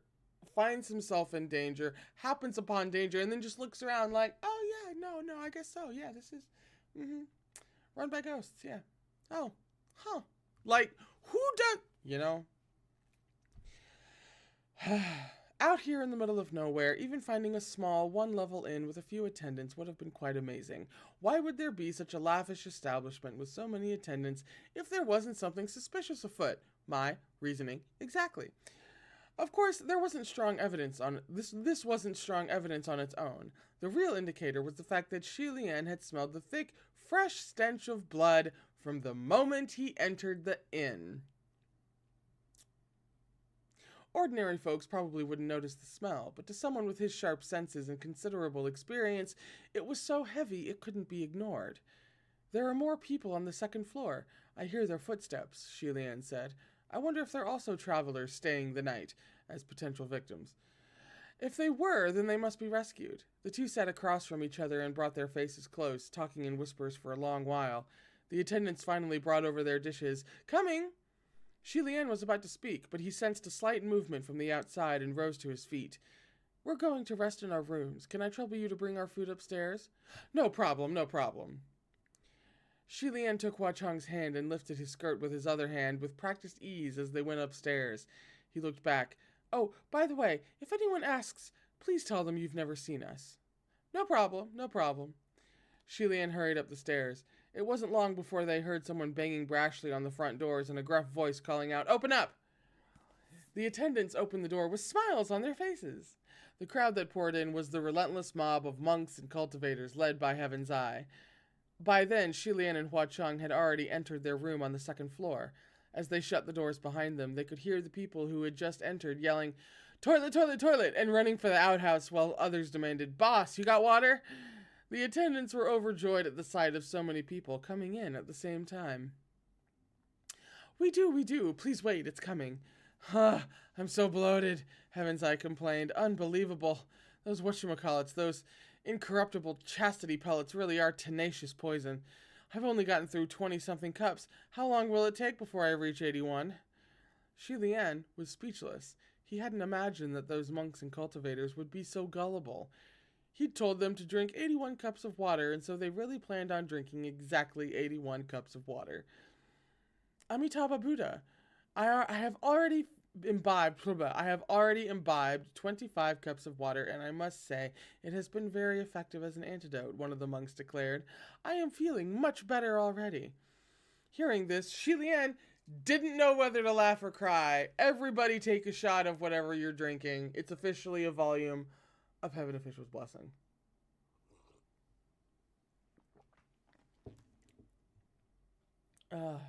finds himself in danger, happens upon danger, and then just looks around like, oh yeah, no, I guess so. Yeah, this is, run by ghosts, yeah. Oh, huh. Like, who does, Out here in the middle of nowhere, even finding a small, one-level inn with a few attendants would have been quite amazing. Why would there be such a lavish establishment with so many attendants if there wasn't something suspicious afoot? My reasoning exactly. Of course, there wasn't strong evidence on this wasn't strong evidence on its own. The real indicator was the fact that Hualian had smelled the thick, fresh stench of blood from the moment he entered the inn. Ordinary folks probably wouldn't notice the smell, but to someone with his sharp senses and considerable experience, it was so heavy it couldn't be ignored. There are more people on the second floor. I hear their footsteps, Hualian said. I wonder if they're also travelers staying the night as potential victims. If they were, then they must be rescued. The two sat across from each other and brought their faces close, talking in whispers for a long while. The attendants finally brought over their dishes. Coming! Hualian was about to speak, but he sensed a slight movement from the outside and rose to his feet. We're going to rest in our rooms. Can I trouble you to bring our food upstairs? No problem. Hualian took Huacheng's hand and lifted his skirt with his other hand with practiced ease as they went upstairs. He looked back. Oh, by the way, if anyone asks, please tell them you've never seen us. No problem. Hualian hurried up the stairs. It wasn't long before they heard someone banging brashly on the front doors and a gruff voice calling out, Open up! The attendants opened the door with smiles on their faces. The crowd that poured in was the relentless mob of monks and cultivators led by Heaven's Eye. By then, Hualian and Huacheng had already entered their room on the second floor. As they shut the doors behind them, they could hear the people who had just entered yelling, Toilet, toilet, toilet, and running for the outhouse while others demanded, Boss, you got water? The attendants were overjoyed at the sight of so many people coming in at the same time. We do. Please wait, it's coming. I'm so bloated, Heaven's Eye complained. Unbelievable. Those whatchamacallits, those incorruptible chastity pellets really are tenacious poison. I've only gotten through 20-something cups. How long will it take before I reach 81? Hualian was speechless. He hadn't imagined that those monks and cultivators would be so gullible. He'd told them to drink 81 cups of water, and so they really planned on drinking exactly 81 cups of water. Amitabha Buddha, I have already imbibed 25 cups of water, and I must say, it has been very effective as an antidote, one of the monks declared. I am feeling much better already. Hearing this, Hualian didn't know whether to laugh or cry. Everybody take a shot of whatever you're drinking. It's officially a volume of Heaven Official's Blessing. Oh,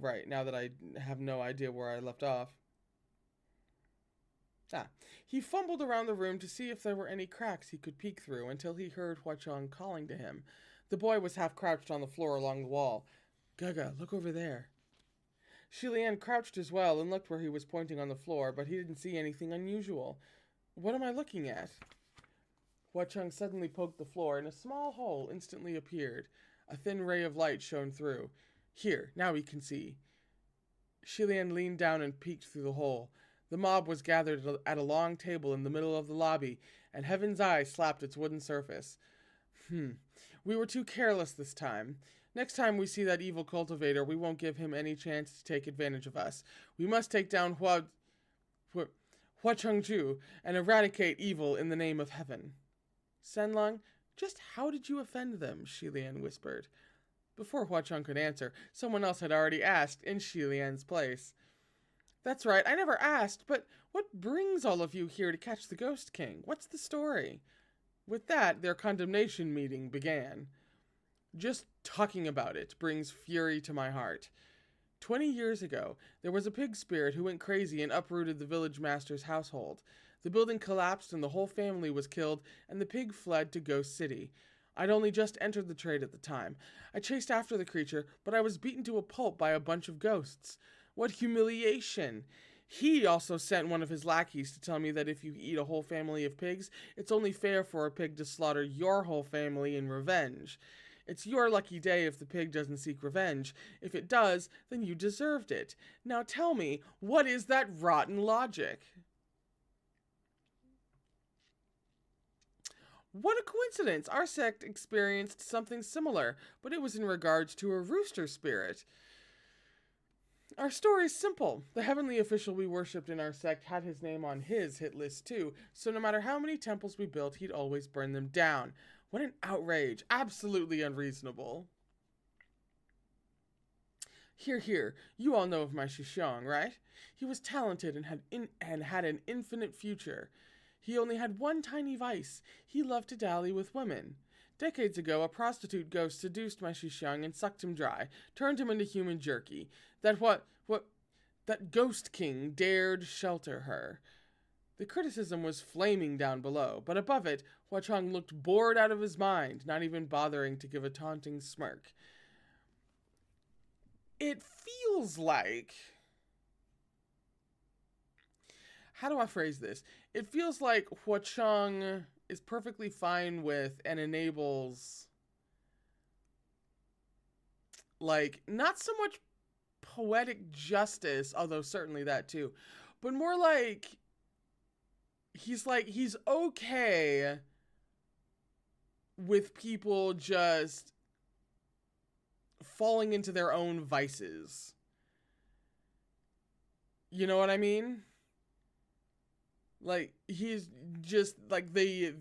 right, now that I have no idea where I left off. He fumbled around the room to see if there were any cracks he could peek through until he heard Huacheng calling to him. The boy was half crouched on the floor along the wall. Gaga, look over there. Shilian crouched as well and looked where he was pointing on the floor, but he didn't see anything unusual. What am I looking at? Huacheng suddenly poked the floor, and a small hole instantly appeared. A thin ray of light shone through. Here, now we can see. Shilian leaned down and peeked through the hole. The mob was gathered at a long table in the middle of the lobby, and Heaven's Eye slapped its wooden surface. We were too careless this time. Next time we see that evil cultivator, we won't give him any chance to take advantage of us. We must take down Huachengju and eradicate evil in the name of heaven. Senlong, just how did you offend them? Shilian whispered. Before Huacheng could answer, someone else had already asked in Shilian's place. That's right, I never asked, but what brings all of you here to catch the Ghost King? What's the story? With that, their condemnation meeting began. Just talking about it brings fury to my heart. 20 years ago, there was a pig spirit who went crazy and uprooted the village master's household. The building collapsed and the whole family was killed, and the pig fled to Ghost City. I'd only just entered the trade at the time. I chased after the creature, but I was beaten to a pulp by a bunch of ghosts. What humiliation! He also sent one of his lackeys to tell me that if you eat a whole family of pigs, it's only fair for a pig to slaughter your whole family in revenge. It's your lucky day if the pig doesn't seek revenge. If it does, then you deserved it. Now tell me, what is that rotten logic? What a coincidence! Our sect experienced something similar, but it was in regards to a rooster spirit. Our story's simple. The heavenly official we worshipped in our sect had his name on his hit list too, so no matter how many temples we built, he'd always burn them down. What an outrage. Absolutely unreasonable. Here, you all know of my Shishong, right? He was talented and had an infinite future. He only had one tiny vice. He loved to dally with women. Decades ago, a prostitute ghost seduced my Shishang and sucked him dry, turned him into human jerky. That Ghost King dared shelter her. The criticism was flaming down below, but above it, Huacheng looked bored out of his mind, not even bothering to give a taunting smirk. It feels like... How do I phrase this? It feels like Huacheng is perfectly fine with and enables, like, not so much poetic justice, although certainly that too, but more like he's okay with people just falling into their own vices. You know what I mean? Like, he's just, like, the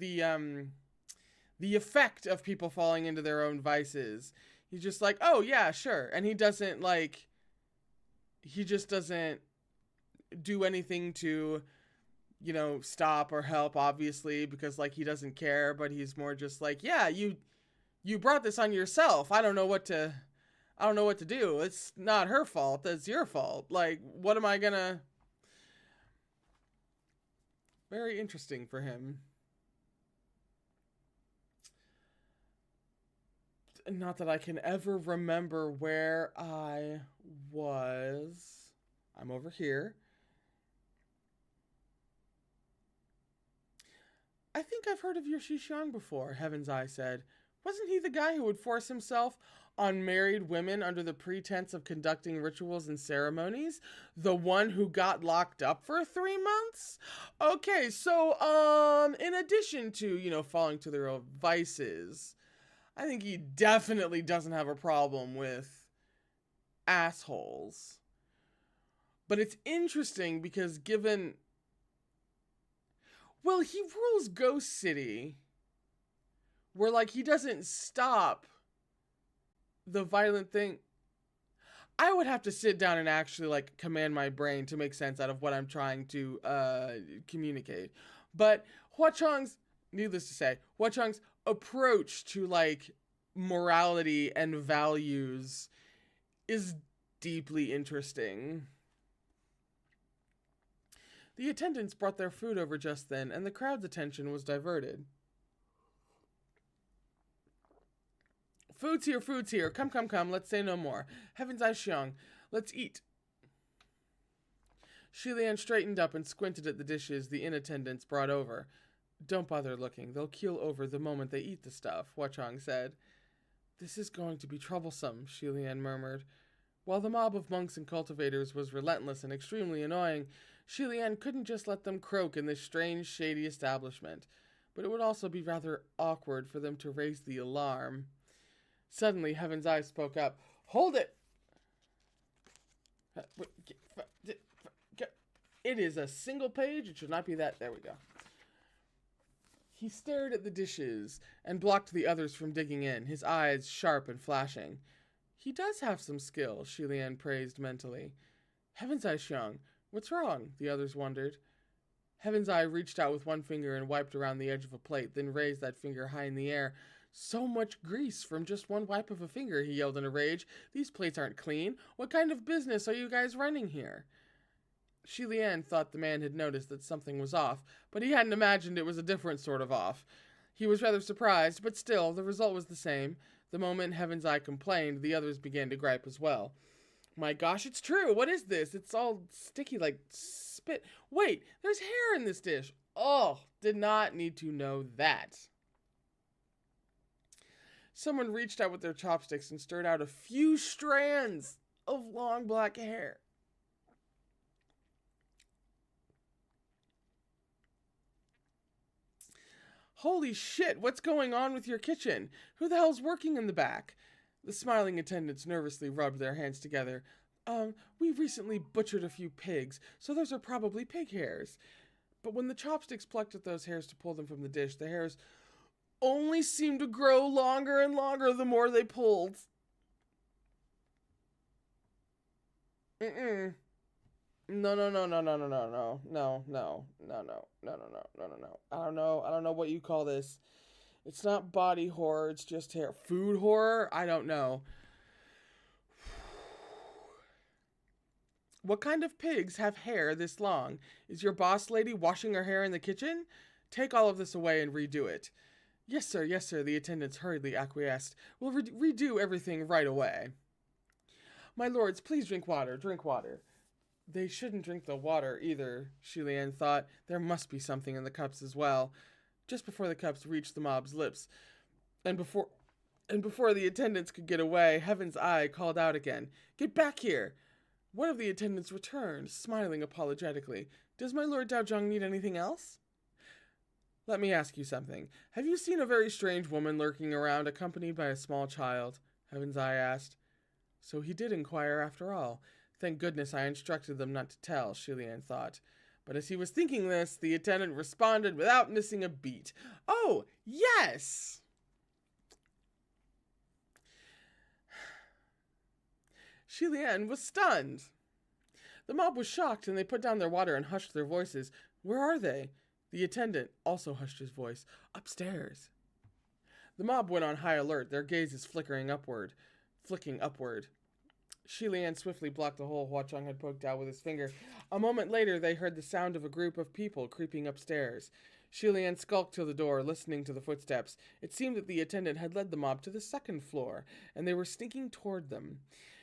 effect of people falling into their own vices. He's just like, oh, yeah, sure. And he just doesn't do anything to, you know, stop or help, obviously, because, like, he doesn't care, but he's more just like, yeah, you brought this on yourself. I don't know what to do. It's not her fault. It's your fault. Like, what am I gonna... Very interesting for him. Not that I can ever remember where I was. I'm over here. I think I've heard of your Shishang before, Heaven's Eye said. Wasn't he the guy who would force himself on married women under the pretense of conducting rituals and ceremonies? The one who got locked up for 3 months? Okay, so, in addition to, you know, falling to their own vices, I think he definitely doesn't have a problem with assholes. But it's interesting because given... Well, he rules Ghost City, where, like, he doesn't stop the violent thing. I would have to sit down and actually, like, command my brain to make sense out of what I'm trying to communicate. But Huacheng's, needless to say, Huacheng's approach to, like, morality and values is deeply interesting. The attendants brought their food over just then, and the crowd's attention was diverted. Food's here, food's here. Come, let's say no more. Heaven's Eye Xiong, let's eat. Shilian straightened up and squinted at the dishes the inn attendants brought over. Don't bother looking. They'll keel over the moment they eat the stuff, Huachang said. This is going to be troublesome, Shilian murmured. While the mob of monks and cultivators was relentless and extremely annoying, Shilian couldn't just let them croak in this strange, shady establishment. But it would also be rather awkward for them to raise the alarm. Suddenly, Heaven's Eye spoke up. Hold it! It is a single page. It should not be that. There we go. He stared at the dishes and blocked the others from digging in, his eyes sharp and flashing. He does have some skill, Shilian praised mentally. Heaven's Eye Xiang, what's wrong? The others wondered. Heaven's Eye reached out with one finger and wiped around the edge of a plate, then raised that finger high in the air. So much grease from just one wipe of a finger, he yelled in a rage. These plates aren't clean. What kind of business are you guys running here? Shilian thought the man had noticed that something was off, but he hadn't imagined it was a different sort of off. He was rather surprised, but still, the result was the same. The moment Heaven's Eye complained, the others began to gripe as well. My gosh, it's true. What is this? It's all sticky like spit. Wait, there's hair in this dish. Oh, did not need to know that. Someone reached out with their chopsticks and stirred out a few strands of long black hair. Holy shit, what's going on with your kitchen? Who the hell's working in the back? The smiling attendants nervously rubbed their hands together. We recently butchered a few pigs, so those are probably pig hairs. But when the chopsticks plucked at those hairs to pull them from the dish, the hairs only seemed to grow longer and longer the more they pulled. No. I don't know what you call this. It's not body horror, it's just hair. Food horror? I don't know. What kind of pigs have hair this long? Is your boss lady washing her hair in the kitchen? Take all of this away and redo it. Yes, sir, the attendants hurriedly acquiesced. We'll redo everything right away. My lords, please drink water. They shouldn't drink the water either, Shilian thought. There must be something in the cups as well. Just before the cups reached the mob's lips, and before the attendants could get away, Heaven's Eye called out again. Get back here! One of the attendants returned, smiling apologetically. Does my Lord Daozhong need anything else? Let me ask you something. Have you seen a very strange woman lurking around, accompanied by a small child? Heaven's Eye asked. So he did inquire after all. Thank goodness I instructed them not to tell, Shilian thought. But as he was thinking this, the attendant responded without missing a beat. Oh, yes! Shilian was stunned. The mob was shocked, and they put down their water and hushed their voices. Where are they? The attendant also hushed his voice. Upstairs. The mob went on high alert, their gazes flicking upward. Shilian swiftly blocked the hole Huachang had poked out with his finger. A moment later, they heard the sound of a group of people creeping upstairs. Shilian skulked to the door, listening to the footsteps. It seemed that the attendant had led the mob to the second floor, and they were sneaking toward them.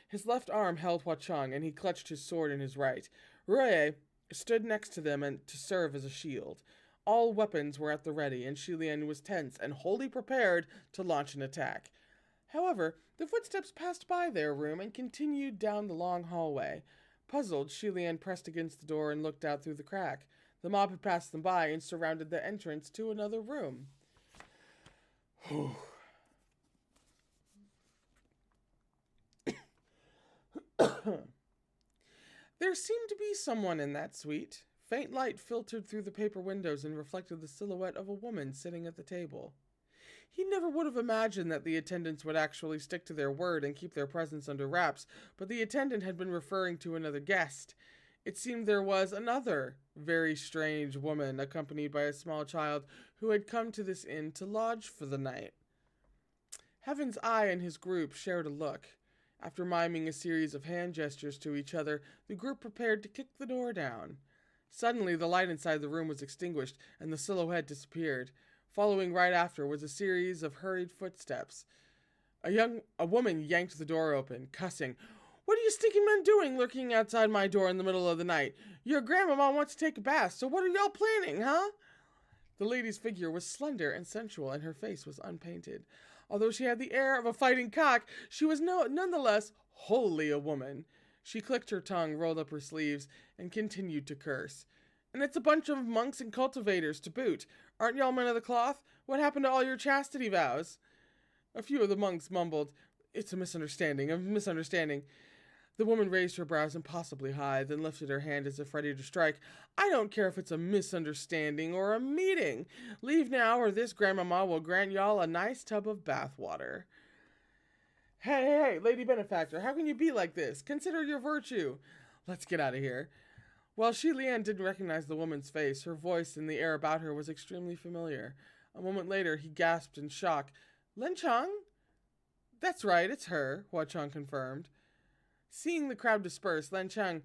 His left arm held Huachang, and he clutched his sword in his right. Ruye stood next to them and to serve as a shield. All weapons were at the ready, and Shilian was tense and wholly prepared to launch an attack. However, the footsteps passed by their room and continued down the long hallway. Puzzled, Shilian pressed against the door and looked out through the crack. The mob had passed them by and surrounded the entrance to another room. There seemed to be someone in that suite. Faint light filtered through the paper windows and reflected the silhouette of a woman sitting at the table. He never would have imagined that the attendants would actually stick to their word and keep their presence under wraps, but the attendant had been referring to another guest. It seemed there was another very strange woman accompanied by a small child who had come to this inn to lodge for the night. Heaven's Eye and his group shared a look. After miming a series of hand gestures to each other, the group prepared to kick the door down. Suddenly, the light inside the room was extinguished, and the silhouette disappeared. Following right after was a series of hurried footsteps. A woman yanked the door open, cussing. What are you stinking men doing lurking outside my door in the middle of the night? Your grandmama wants to take a bath, so what are y'all planning, huh? The lady's figure was slender and sensual, and her face was unpainted. Although she had the air of a fighting cock, she was nonetheless wholly a woman. She clicked her tongue, rolled up her sleeves, and continued to curse. And it's a bunch of monks and cultivators to boot. Aren't y'all men of the cloth? What happened to all your chastity vows? A few of the monks mumbled, "It's a misunderstanding, a misunderstanding." The woman raised her brows impossibly high, then lifted her hand as if ready to strike. "I don't care if it's a misunderstanding or a meeting. Leave now, or this grandmama will grant y'all a nice tub of bath water." Hey, Lady Benefactor, how can you be like this? Consider your virtue. Let's get out of here. While Shi Lian didn't recognize the woman's face, her voice and the air about her was extremely familiar. A moment later, he gasped in shock. "Len Chang?" "That's right, it's her," Hua Chang confirmed. Seeing the crowd disperse, Len Chang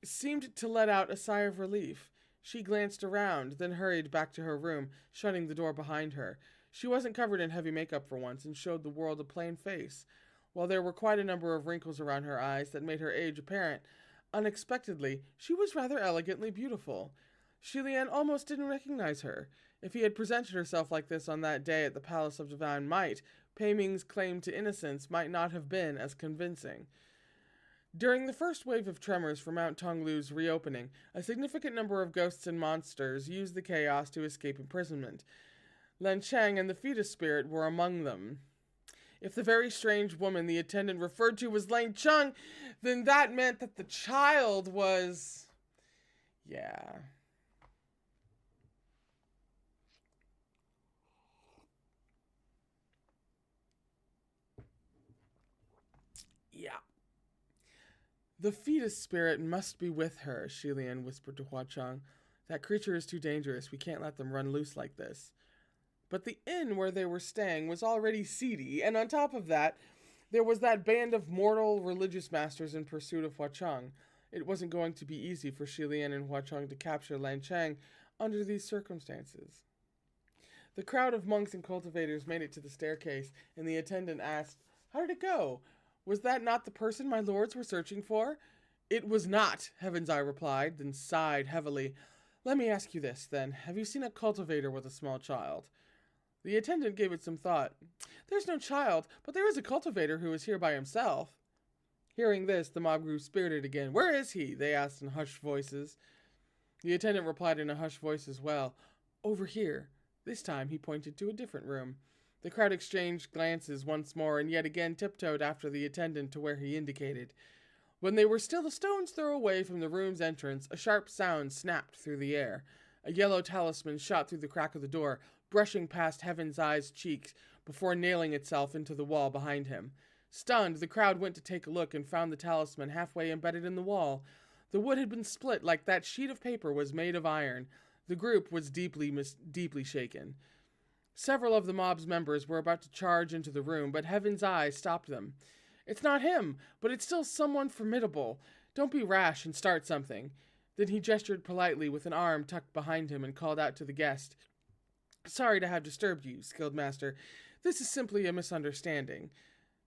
seemed to let out a sigh of relief. She glanced around, then hurried back to her room, shutting the door behind her. She wasn't covered in heavy makeup for once and showed the world a plain face. While there were quite a number of wrinkles around her eyes that made her age apparent, unexpectedly, she was rather elegantly beautiful. Shi Lian almost didn't recognize her. If he had presented herself like this on that day at the Palace of Divine Might, Pei Ming's claim to innocence might not have been as convincing. During the first wave of tremors for Mount Tonglu's reopening, a significant number of ghosts and monsters used the chaos to escape imprisonment. Len Chang and the fetus spirit were among them. If the very strange woman the attendant referred to was Len Chang, then that meant that the child was... Yeah. "The fetus spirit must be with her," Shi Lian whispered to Hua Chang. "That creature is too dangerous. We can't let them run loose like this." But the inn where they were staying was already seedy, and on top of that, there was that band of mortal religious masters in pursuit of Hua Chang. It wasn't going to be easy for Shi Lian and Hua Chang to capture Lan Chang under these circumstances. The crowd of monks and cultivators made it to the staircase, and the attendant asked, "How did it go? Was that not the person my lords were searching for?" "It was not," Heaven's Eye replied, then sighed heavily. "Let me ask you this, then. Have you seen a cultivator with a small child?" The attendant gave it some thought. "There's no child, but there is a cultivator who is here by himself." Hearing this, the mob grew spirited again. "Where is he?" they asked in hushed voices. The attendant replied in a hushed voice as well. "Over here." This time he pointed to a different room. The crowd exchanged glances once more and yet again tiptoed after the attendant to where he indicated. When they were still a stone's throw away from the room's entrance, a sharp sound snapped through the air. A yellow talisman shot through the crack of the door, brushing past Heaven's Eye's cheeks before nailing itself into the wall behind him. Stunned, the crowd went to take a look and found the talisman halfway embedded in the wall. The wood had been split like that sheet of paper was made of iron. The group was deeply shaken. Several of the mob's members were about to charge into the room, but Heaven's Eye stopped them. "It's not him, but it's still someone formidable. Don't be rash and start something." Then he gestured politely with an arm tucked behind him and called out to the guest. "Sorry to have disturbed you, skilled master. This is simply a misunderstanding."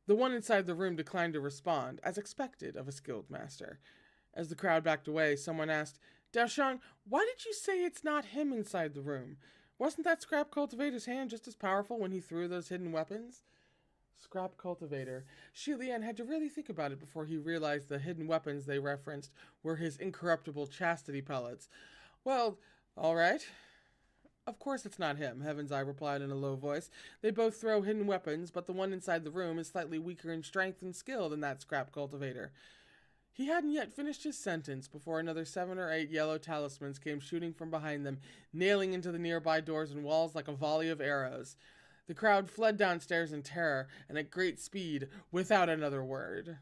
The one inside the room declined to respond, as expected of a skilled master. As the crowd backed away, someone asked, "Daoshang, why did you say it's not him inside the room? Wasn't that scrap cultivator's hand just as powerful when he threw those hidden weapons?" Scrap cultivator. Shi Lian had to really think about it before he realized the hidden weapons they referenced were his incorruptible chastity pellets. "Well, all right." "Of course it's not him," Heaven's Eye replied in a low voice. "They both throw hidden weapons, but the one inside the room is slightly weaker in strength and skill than that scrap cultivator." He hadn't yet finished his sentence before another 7 or 8 yellow talismans came shooting from behind them, nailing into the nearby doors and walls like a volley of arrows. The crowd fled downstairs in terror and at great speed, without another word.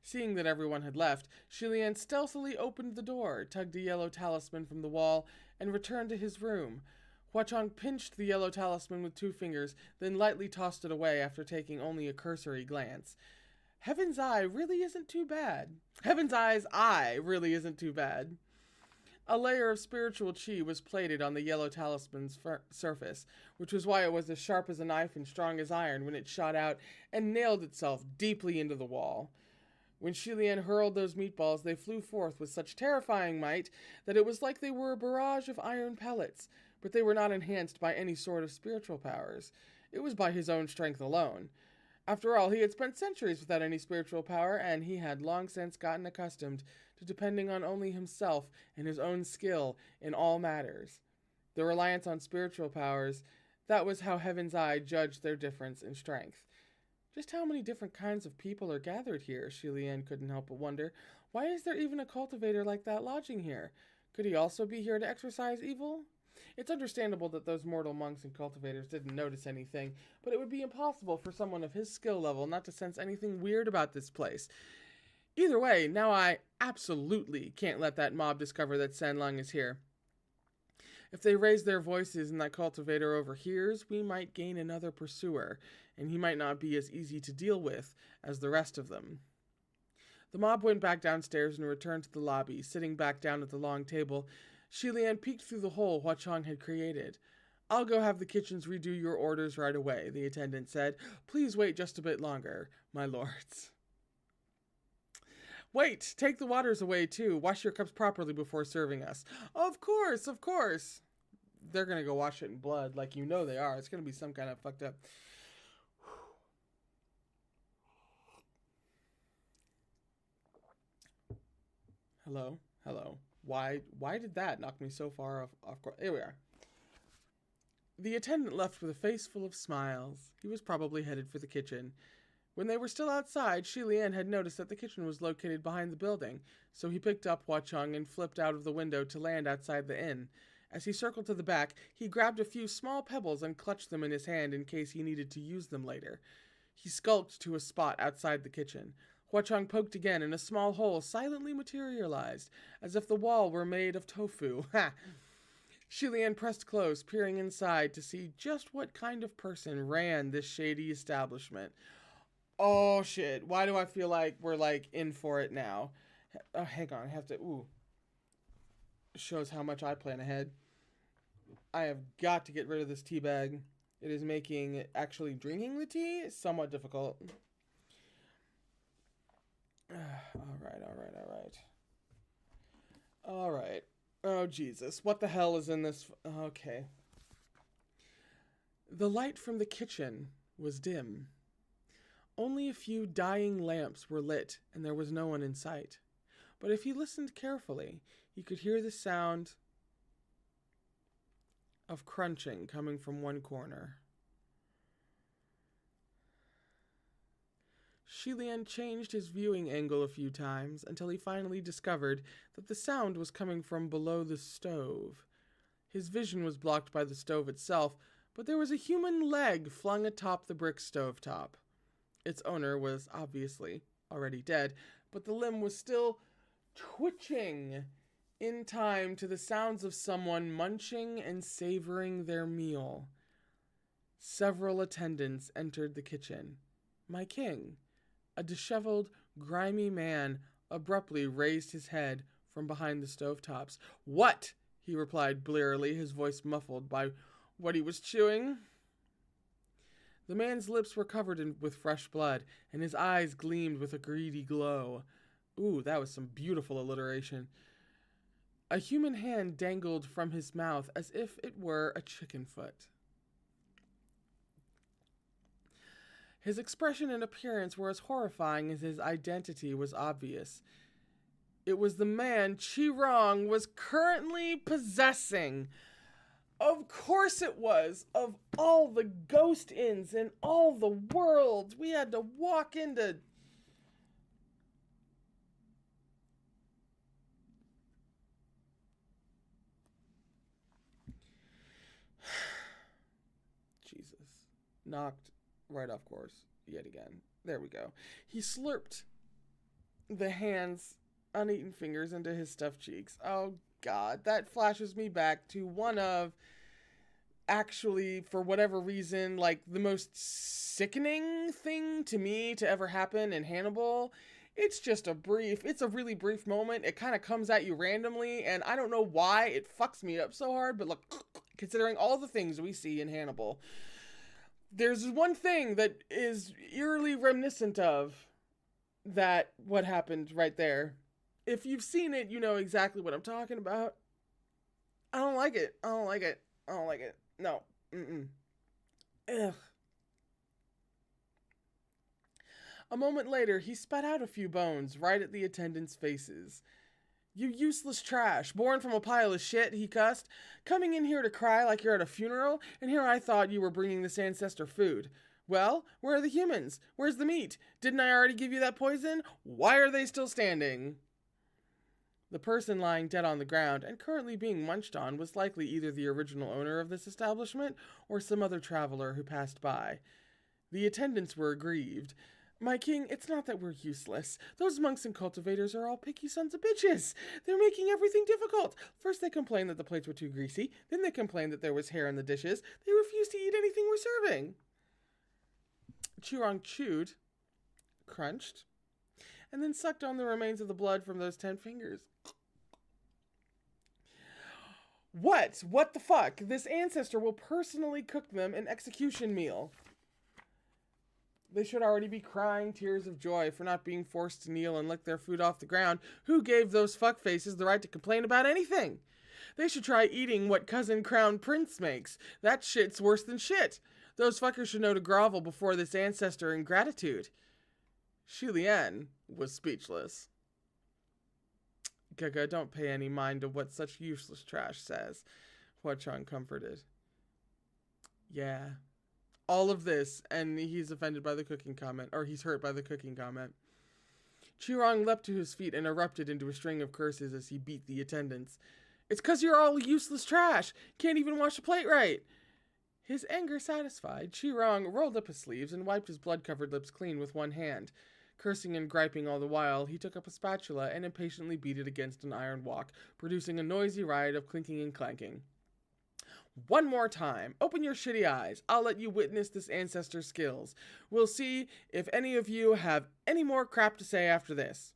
Seeing that everyone had left, Shi Lian stealthily opened the door, tugged a yellow talisman from the wall, and returned to his room. Hua Chang pinched the yellow talisman with 2 fingers, then lightly tossed it away after taking only a cursory glance. Heaven's Eye really isn't too bad. Heaven's Eye's eye really isn't too bad. A layer of spiritual chi was plated on the yellow talisman's surface, which was why it was as sharp as a knife and strong as iron when it shot out and nailed itself deeply into the wall. When Shilian hurled those meatballs, they flew forth with such terrifying might that it was like they were a barrage of iron pellets, but they were not enhanced by any sort of spiritual powers. It was by his own strength alone. After all, he had spent centuries without any spiritual power, and he had long since gotten accustomed to depending on only himself and his own skill in all matters. The reliance on spiritual powers, that was how Heaven's Eye judged their difference in strength. Just how many different kinds of people are gathered here, Shilian couldn't help but wonder. Why is there even a cultivator like that lodging here? Could he also be here to exorcise evil? It's understandable that those mortal monks and cultivators didn't notice anything, but it would be impossible for someone of his skill level not to sense anything weird about this place. Either way, now I absolutely can't let that mob discover that Sanlung is here. If they raise their voices and that cultivator overhears, we might gain another pursuer, and he might not be as easy to deal with as the rest of them. The mob went back downstairs and returned to the lobby. Sitting back down at the long table, Shilian peeked through the hole Hua Chong had created. "I'll go have the kitchens redo your orders right away," the attendant said. "Please wait just a bit longer, my lords." "Wait, take the waters away too. Wash your cups properly before serving us." Of course, of course." They're gonna go wash it in blood, like you know they are. It's gonna be some kind of fucked up. Hello? Hello. Why did that knock me so far off course? Here we are. The attendant left with a face full of smiles. He was probably headed for the kitchen. When they were still outside, Shilian had noticed that the kitchen was located behind the building, so he picked up Hua Chong and flipped out of the window to land outside the inn. As he circled to the back, he grabbed a few small pebbles and clutched them in his hand in case he needed to use them later. He skulked to a spot outside the kitchen. Hua Chong poked again, and a small hole silently materialized, as if the wall were made of tofu. Ha! Shilian pressed close, peering inside to see just what kind of person ran this shady establishment. Oh, shit. Why do I feel like we're, in for it now? Oh, hang on. I have to... Ooh. Shows how much I plan ahead. I have got to get rid of this tea bag. It is making actually drinking the tea somewhat difficult. All right. Oh, Jesus. What the hell is in this? Okay. The light from the kitchen was dim. Only a few dying lamps were lit, and there was no one in sight. But if he listened carefully, he could hear the sound of crunching coming from one corner. Shilian changed his viewing angle a few times until he finally discovered that the sound was coming from below the stove. His vision was blocked by the stove itself, but there was a human leg flung atop the brick stovetop. Its owner was obviously already dead, but the limb was still twitching in time to the sounds of someone munching and savoring their meal. Several attendants entered the kitchen. My king, a disheveled, grimy man, abruptly raised his head from behind the stovetops. "What?" he replied blearily, his voice muffled by what he was chewing. The man's lips were covered with fresh blood, and his eyes gleamed with a greedy glow. Ooh, that was some beautiful alliteration. A human hand dangled from his mouth as if it were a chicken foot. His expression and appearance were as horrifying as his identity was obvious. It was the man Chi-Rong was currently possessing. Of course it was. Of all the ghost inns in all the world, we had to walk into... Jesus. Knocked right off course yet again. There we go. He slurped the hand's uneaten fingers into his stuffed cheeks. Oh, God. That flashes me back to one of, actually, for whatever reason, the most sickening thing to me to ever happen in Hannibal. It's a really brief moment. It kind of comes at you randomly, and I don't know why it fucks me up so hard, but look, considering all the things we see in Hannibal, there's one thing that is eerily reminiscent of that what happened right there. If you've seen it, you know exactly what I'm talking about. I don't like it. I don't like it. I don't like it. No. Mm-mm. Ugh. A moment later, he spat out a few bones right at the attendants' faces. You useless trash, born from a pile of shit, he cussed. Coming in here to cry like you're at a funeral, and here I thought you were bringing this ancestor food. Well, where are the humans? Where's the meat? Didn't I already give you that poison? Why are they still standing? The person lying dead on the ground and currently being munched on was likely either the original owner of this establishment or some other traveler who passed by. The attendants were aggrieved. My king, it's not that we're useless. Those monks and cultivators are all picky sons of bitches. They're making everything difficult. First they complained that the plates were too greasy. Then they complained that there was hair in the dishes. They refused to eat anything we're serving. Chirong chewed, crunched, and then sucked on the remains of the blood from those 10 fingers. What? What the fuck? This ancestor will personally cook them an execution meal. They should already be crying tears of joy for not being forced to kneel and lick their food off the ground. Who gave those fuckfaces the right to complain about anything? They should try eating what cousin Crown Prince makes. That shit's worse than shit. Those fuckers should know to grovel before this ancestor in gratitude. Hualian was speechless. Gaga, don't pay any mind to what such useless trash says. Huachang comforted. Yeah. All of this, and he's offended by the cooking comment, or he's hurt by the cooking comment. Chirong leapt to his feet and erupted into a string of curses as he beat the attendants. It's 'cause you're all useless trash. Can't even wash a plate right. His anger satisfied, Chirong rolled up his sleeves and wiped his blood-covered lips clean with one hand. Cursing and griping all the while, he took up a spatula and impatiently beat it against an iron wok, producing a noisy riot of clinking and clanking. One more time. Open your shitty eyes. I'll let you witness this ancestor's skills. We'll see if any of you have any more crap to say after this.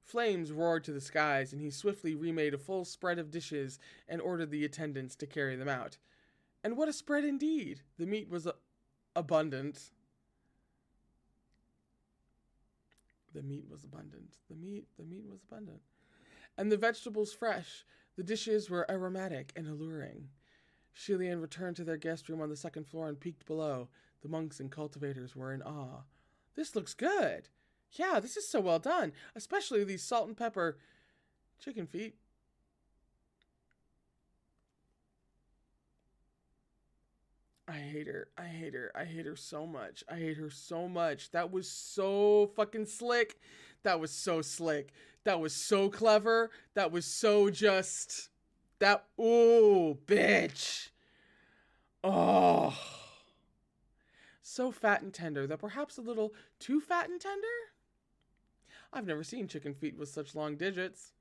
Flames roared to the skies, and he swiftly remade a full spread of dishes and ordered the attendants to carry them out. And what a spread indeed! The meat was abundant. The meat was abundant. The meat was abundant. And the vegetables fresh. The dishes were aromatic and alluring. Hualian returned to their guest room on the second floor and peeked below. The monks and cultivators were in awe. This looks good. Yeah, this is so well done. Especially these salt and pepper chicken feet. I hate her. I hate her. I hate her so much. I hate her so much. That was so fucking slick. That was so slick. That was so clever. That was so just... That... Ooh, bitch. Oh. So fat and tender that perhaps a little too fat and tender? I've never seen chicken feet with such long digits.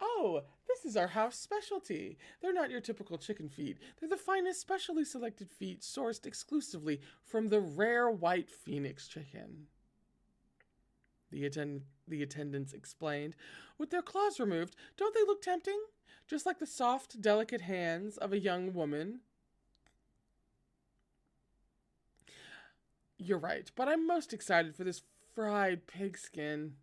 Oh, this is our house specialty. They're not your typical chicken feet. They're the finest specially selected feet sourced exclusively from the rare white phoenix chicken. The attendants explained. With their claws removed, don't they look tempting? Just like the soft, delicate hands of a young woman. You're right, but I'm most excited for this fried pigskin.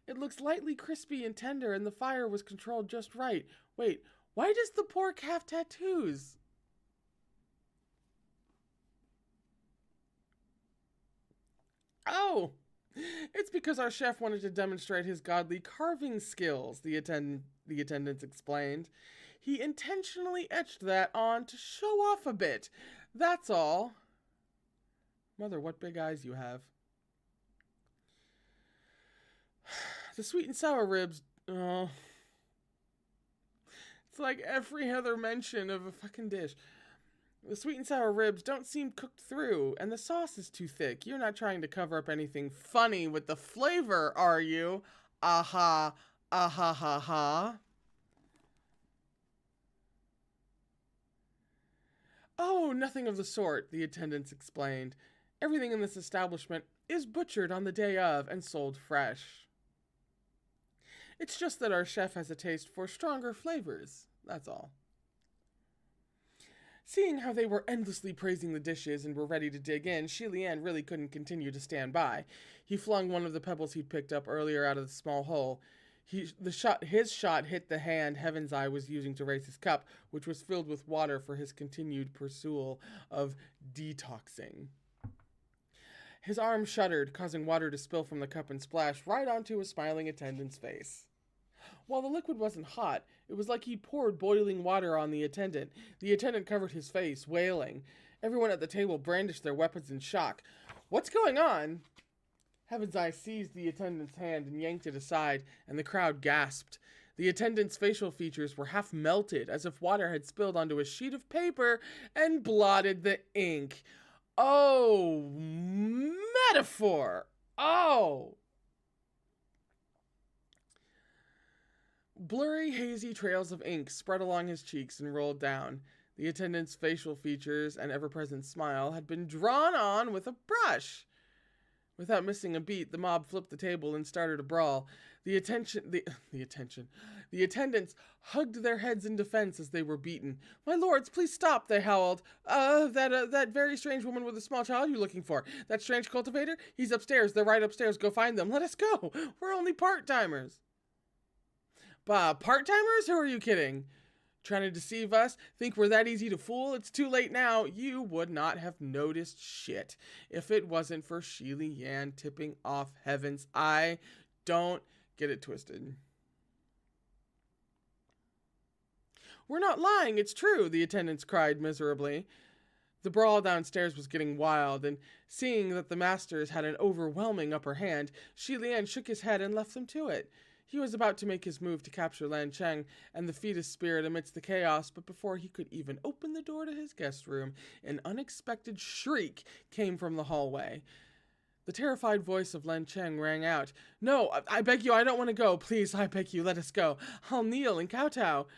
It looks lightly crispy and tender, and the fire was controlled just right. Wait, why does the pork have tattoos? Oh, it's because our chef wanted to demonstrate his godly carving skills, the attendants explained. He intentionally etched that on to show off a bit. That's all. Mother, what big eyes you have. The sweet and sour ribs, oh. It's like every other mention of a fucking dish. The sweet and sour ribs don't seem cooked through, and the sauce is too thick. You're not trying to cover up anything funny with the flavor, are you? Aha, aha, ha, ha. Oh, nothing of the sort, the attendants explained. Everything in this establishment is butchered on the day of and sold fresh. It's just that our chef has a taste for stronger flavors, that's all. Seeing how they were endlessly praising the dishes and were ready to dig in, Shi Lian really couldn't continue to stand by. He flung one of the pebbles he'd picked up earlier out of the small hole. His shot hit the hand Heaven's Eye was using to raise his cup, which was filled with water for his continued pursuit of detoxing. His arm shuddered, causing water to spill from the cup and splash right onto a smiling attendant's face. While the liquid wasn't hot, it was like he'd poured boiling water on the attendant. The attendant covered his face, wailing. Everyone at the table brandished their weapons in shock. "What's going on?" Heaven's Eye seized the attendant's hand and yanked it aside, and the crowd gasped. The attendant's facial features were half melted, as if water had spilled onto a sheet of paper and blotted the ink. Oh, metaphor! Oh! Blurry, hazy trails of ink spread along his cheeks and rolled down. The attendant's facial features and ever-present smile had been drawn on with a brush. Without missing a beat, the mob flipped the table and started a brawl. The attendants hugged their heads in defense as they were beaten. "My lords, please stop," they howled. That very strange woman with a small child you're looking for. That strange cultivator? He's upstairs. They're right upstairs. Go find them. Let us go. We're only part-timers." Part-timers? Who are you kidding? Trying to deceive us? Think we're that easy to fool? It's too late now. You would not have noticed shit if it wasn't for Shi Lian tipping off Heaven's Eye. Don't get it twisted. "We're not lying, it's true," the attendants cried miserably. The brawl downstairs was getting wild, and seeing that the masters had an overwhelming upper hand, Shi Lian shook his head and left them to it. He was about to make his move to capture Lan Cheng and the fetus spirit amidst the chaos, but before he could even open the door to his guest room, an unexpected shriek came from the hallway. The terrified voice of Lan Cheng rang out. "No, I beg you, I don't want to go. Please, I beg you, let us go. I'll kneel and kowtow."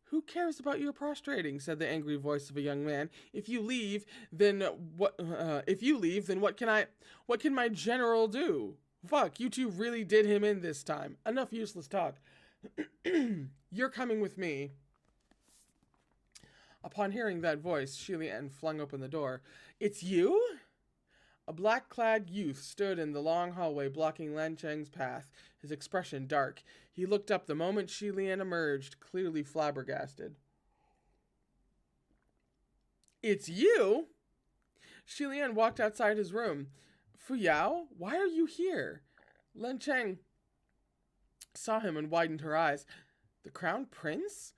"Who cares about your prostrating?" said the angry voice of a young man. If you leave, then what can my general do? Fuck, you two really did him in this time. Enough useless talk. You're coming with me." Upon hearing that voice, Shi Lian flung open the door. "It's you?" A black-clad youth stood in the long hallway blocking Lan Cheng's path, his expression dark. He looked up the moment Shi Lian emerged, clearly flabbergasted. "It's you?" Shi Lian walked outside his room. "Fu Yao, why are you here?" Lan Cheng saw him and widened her eyes. "The Crown Prince?"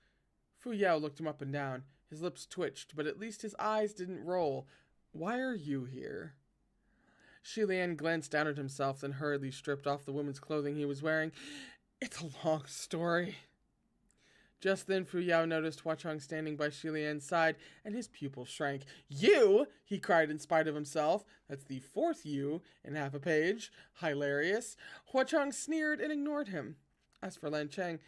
Fu Yao looked him up and down. His lips twitched, but at least his eyes didn't roll. "Why are you here?" Shi Lian glanced down at himself, then hurriedly stripped off the woman's clothing he was wearing. "It's a long story." Just then, Fu Yao noticed Hua Chong standing by Shi Lian's side, and his pupil shrank. "You!" he cried in spite of himself. That's the fourth "you" in half a page. Hilarious. Hua Chong sneered and ignored him. As for Lan Cheng,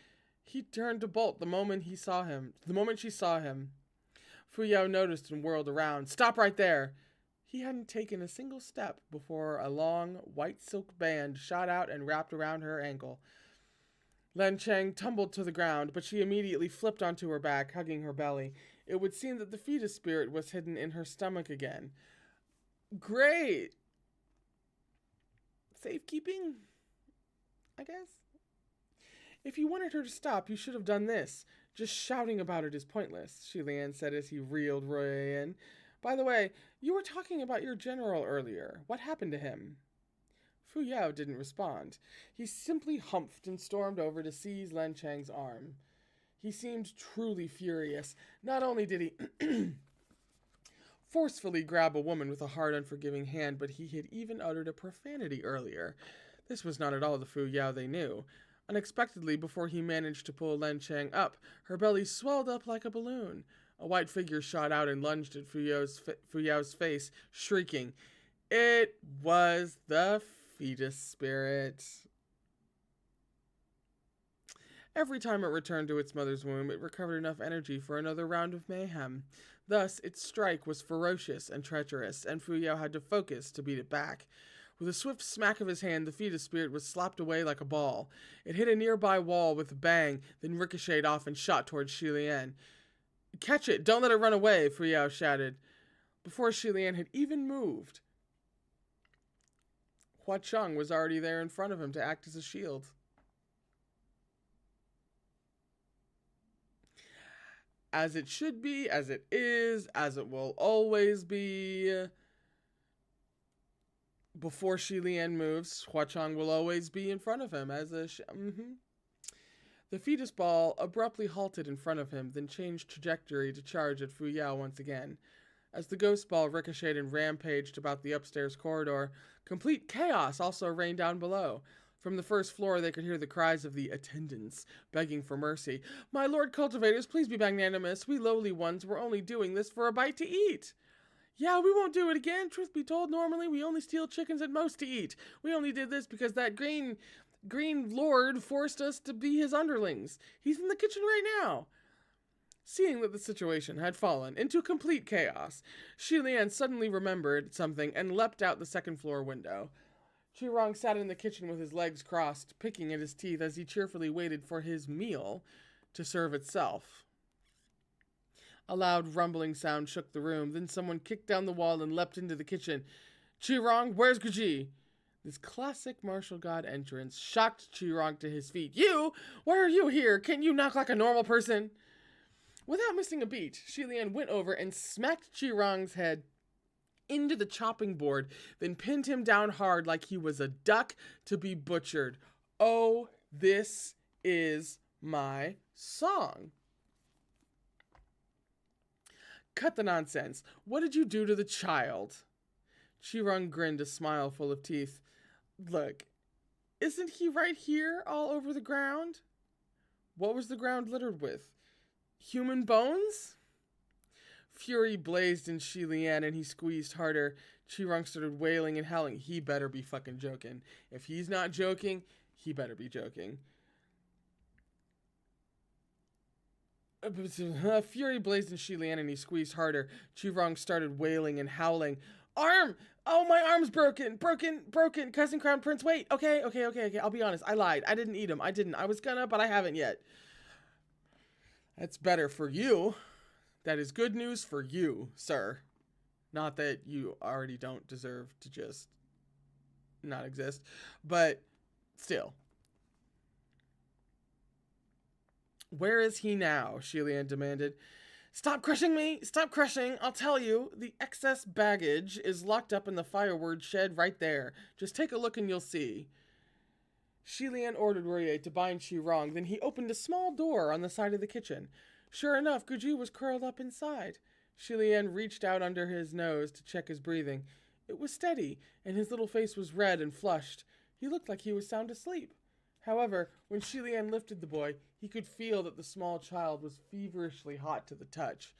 he turned to bolt the moment she saw him. Fu Yao noticed and whirled around. "Stop right there!" He hadn't taken a single step before a long, white silk band shot out and wrapped around her ankle. Lan Cheng tumbled to the ground, but she immediately flipped onto her back, hugging her belly. It would seem that the fetus spirit was hidden in her stomach again. Great! Safekeeping? I guess? "If you wanted her to stop, you should have done this. Just shouting about it is pointless," Shi Lian said as he reeled Roy in. "By the way, you were talking about your general earlier. What happened to him?" Fu Yao didn't respond. He simply humphed and stormed over to seize Lan Cheng's arm. He seemed truly furious. Not only did he forcefully grab a woman with a hard, unforgiving hand, but he had even uttered a profanity earlier. This was not at all the Fu Yao they knew. Unexpectedly, before he managed to pull Lan Cheng up, her belly swelled up like a balloon. A white figure shot out and lunged at Fu Yao's face, shrieking. It was the fetus spirit. Every time it returned to its mother's womb, it recovered enough energy for another round of mayhem. Thus, its strike was ferocious and treacherous, and Fu Yao had to focus to beat it back. With a swift smack of his hand, the fetus spirit was slapped away like a ball. It hit a nearby wall with a bang, then ricocheted off and shot towards Shi Lian. Catch it! Don't let it run away, Fu Yao shouted. Before Shilian had even moved, Hua Cheng was already there in front of him to act as a shield. As it should be, as it is, as it will always be. Before Shilian moves, Hua Cheng will always be in front of him as a... The fetus ball abruptly halted in front of him, then changed trajectory to charge at Fu Yao once again. As the ghost ball ricocheted and rampaged about the upstairs corridor, complete chaos also reigned down below. From the first floor, they could hear the cries of the attendants, begging for mercy. "My lord cultivators, please be magnanimous. We lowly ones were only doing this for a bite to eat." "Yeah, we won't do it again. Truth be told, normally we only steal chickens at most to eat. We only did this because that green lord forced us to be his underlings. He's in the kitchen right now." Seeing that the situation had fallen into complete chaos, Shilian suddenly remembered something and leapt out the second floor window. Chirong sat in the kitchen with his legs crossed, picking at his teeth as he cheerfully waited for his meal to serve itself. A loud rumbling sound shook the room. Then someone kicked down the wall and leapt into the kitchen. "Chirong, where's Guji?" This classic martial god entrance shocked Chirong to his feet. "You? Why are you here? Can't you knock like a normal person?" Without missing a beat, Shilian went over and smacked Chirong's head into the chopping board, then pinned him down hard like he was a duck to be butchered. "Oh, this is my song." "Cut the nonsense. What did you do to the child?" Chirong grinned, a smile full of teeth. "Look, isn't he right here all over the ground?" What was the ground littered with? Human bones? Fury blazed in Shilian and he squeezed harder. Chirong started wailing and howling. He better be fucking joking. If he's not joking, he better be joking. Fury blazed in Shilian and he squeezed harder. Chirong started wailing and howling. "Arm! Oh, my arm's broken! Broken! Cousin Crown Prince, wait! Okay. I'll be honest. I lied. I didn't eat him. I didn't. I was gonna, but I haven't yet." That's better for you. That is good news for you, sir. Not that you already don't deserve to just not exist, but still. "Where is he now?" Shilian demanded. "Stop crushing me! Stop crushing! I'll tell you. The excess baggage is locked up in the firewood shed right there. Just take a look and you'll see." Shilian ordered Rie to bind Chirong, then he opened a small door on the side of the kitchen. Sure enough, Guji was curled up inside. Shilian reached out under his nose to check his breathing. It was steady, and his little face was red and flushed. He looked like he was sound asleep. However, when Shilian lifted the boy, he could feel that the small child was feverishly hot to the touch.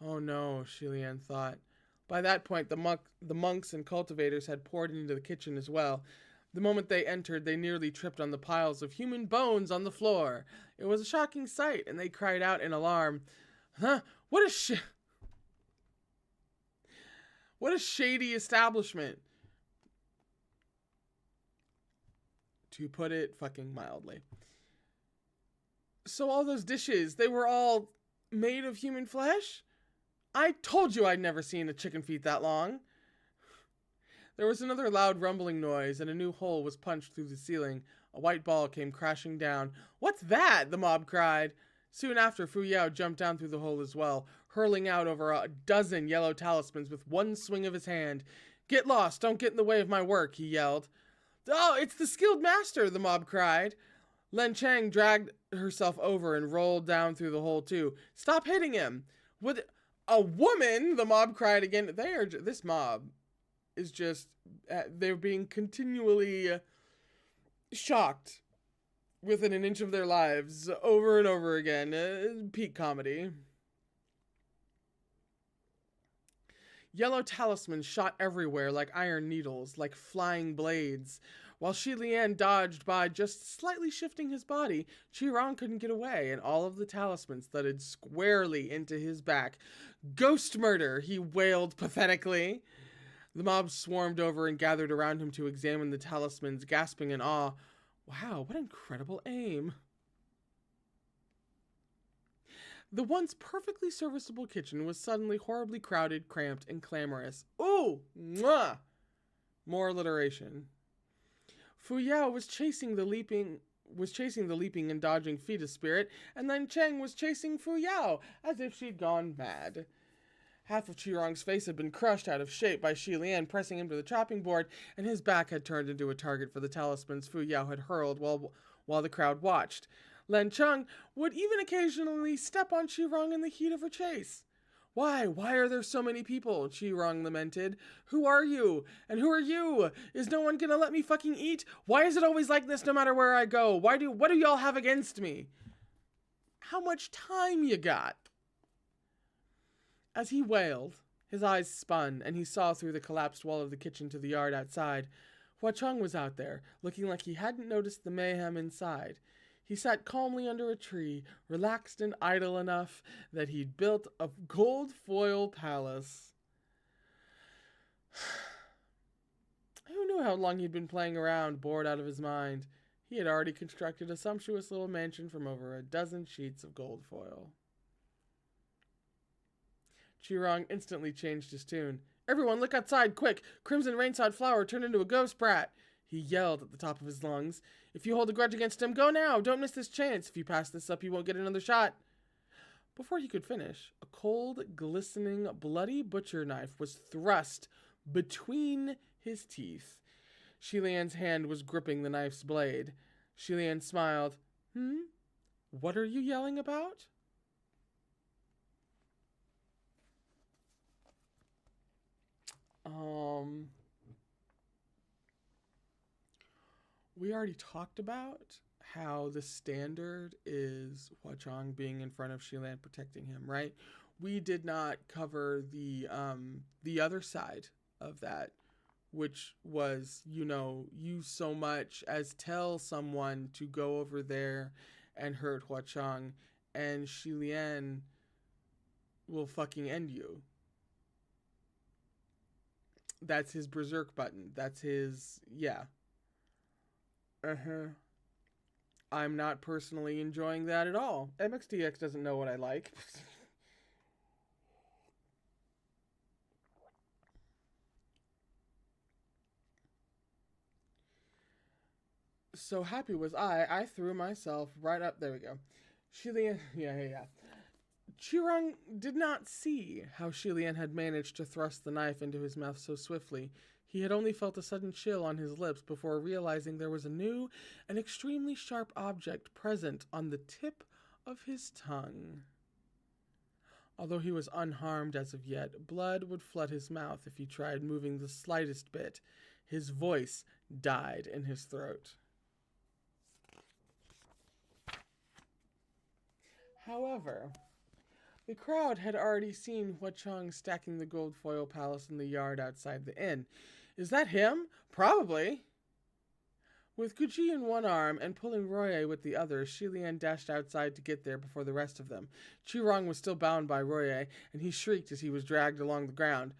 Oh no, Shilian thought. By that point, the monks and cultivators had poured into the kitchen as well. The moment they entered, they nearly tripped on the piles of human bones on the floor. It was a shocking sight, and they cried out in alarm. Huh? What a shady establishment, to put it fucking mildly. "So all those dishes, they were all made of human flesh? I told you I'd never seen a chicken feet that long." There was another loud rumbling noise, and a new hole was punched through the ceiling. A white ball came crashing down. "What's that?" the mob cried. Soon after, Fu Yao jumped down through the hole as well, hurling out over a dozen yellow talismans with one swing of his hand. "Get lost! Don't get in the way of my work!" he yelled. "Oh, it's the skilled master!" the mob cried. Len Chang dragged herself over and rolled down through the hole too. "Stop hitting him!" "With a woman?" the mob cried again. This mob is just, they're being continually shocked within an inch of their lives over and over again. Peak comedy. Yellow talismans shot everywhere like iron needles, like flying blades. While Shilian dodged by just slightly shifting his body, Chirong couldn't get away, and all of the talismans thudded squarely into his back. "Ghost murder!" he wailed pathetically. The mob swarmed over and gathered around him to examine the talismans, gasping in awe. Wow, what incredible aim. The once perfectly serviceable kitchen was suddenly horribly crowded, cramped, and clamorous. Ooh! Mwah! More alliteration. Fu Yao was chasing the leaping and dodging fetus spirit, and then Cheng was chasing Fu Yao as if she'd gone mad. Half of Qirong's face had been crushed out of shape by Shi Lian pressing him to the chopping board, and his back had turned into a target for the talismans Fu Yao had hurled while the crowd watched. Len Cheng would even occasionally step on Qirong in the heat of her chase. Why are there so many people? Qirong lamented. Who are you? And who are you? Is no one gonna let me fucking eat? Why is it always like this no matter where I go? What do y'all have against me? How much time you got? As he wailed, his eyes spun, and he saw through the collapsed wall of the kitchen to the yard outside. Hua Cheng was out there, looking like he hadn't noticed the mayhem inside. He sat calmly under a tree, relaxed and idle enough that he'd built a gold foil palace. Who knew how long he'd been playing around, bored out of his mind? He had already constructed a sumptuous little mansion from over a dozen sheets of gold foil. Qirong instantly changed his tune. Everyone, look outside, quick! Crimson Rainsod Flower turned into a ghost brat! He yelled at the top of his lungs. If you hold a grudge against him, go now! Don't miss this chance! If you pass this up, you won't get another shot! Before he could finish, a cold, glistening, bloody butcher knife was thrust between his teeth. Shi Lian's hand was gripping the knife's blade. Shi Lian smiled. What are you yelling about? We already talked about how the standard is Hua Cheng being in front of Shi Lian protecting him, right? We did not cover the other side of that, which was, you so much as tell someone to go over there and hurt Hua Cheng, and Shi Lian will fucking end you. That's his berserk button. That's his, yeah. I'm not personally enjoying that at all. MXDX doesn't know what I like. So happy was I threw myself right up. There we go. Shi Lian, yeah. Qirong did not see how Shi Lian had managed to thrust the knife into his mouth so swiftly. He had only felt a sudden chill on his lips before realizing there was a new and extremely sharp object present on the tip of his tongue. Although he was unharmed as of yet, blood would flood his mouth if he tried moving the slightest bit. His voice died in his throat. However, the crowd had already seen Hua Cheng stacking the gold foil palace in the yard outside the inn. Is that him? Probably. With Guji in one arm and pulling Roye with the other, Shi Lian dashed outside to get there before the rest of them. Qirong was still bound by Roye, and he shrieked as he was dragged along the ground.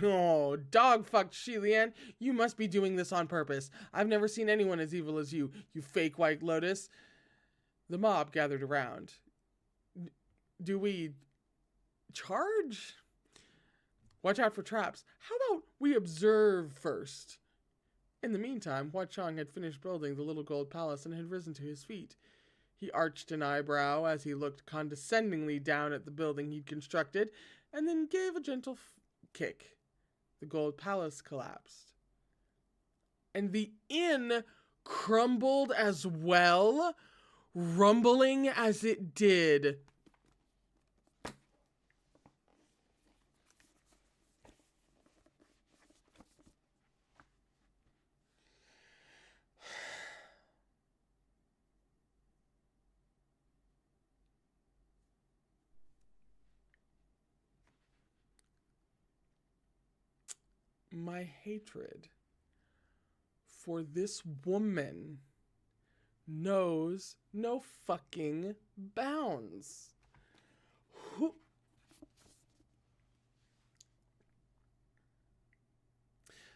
Oh, dog-fucked Shi Lian. You must be doing this on purpose. I've never seen anyone as evil as you fake white lotus. The mob gathered around. Do we charge? Watch out for traps. How about we observe first? In the meantime, Hua Cheng had finished building the little gold palace and had risen to his feet. He arched an eyebrow as he looked condescendingly down at the building he'd constructed, and then gave a gentle kick. The gold palace collapsed. And the inn crumbled as well, rumbling as it did. My hatred for this woman knows no fucking bounds.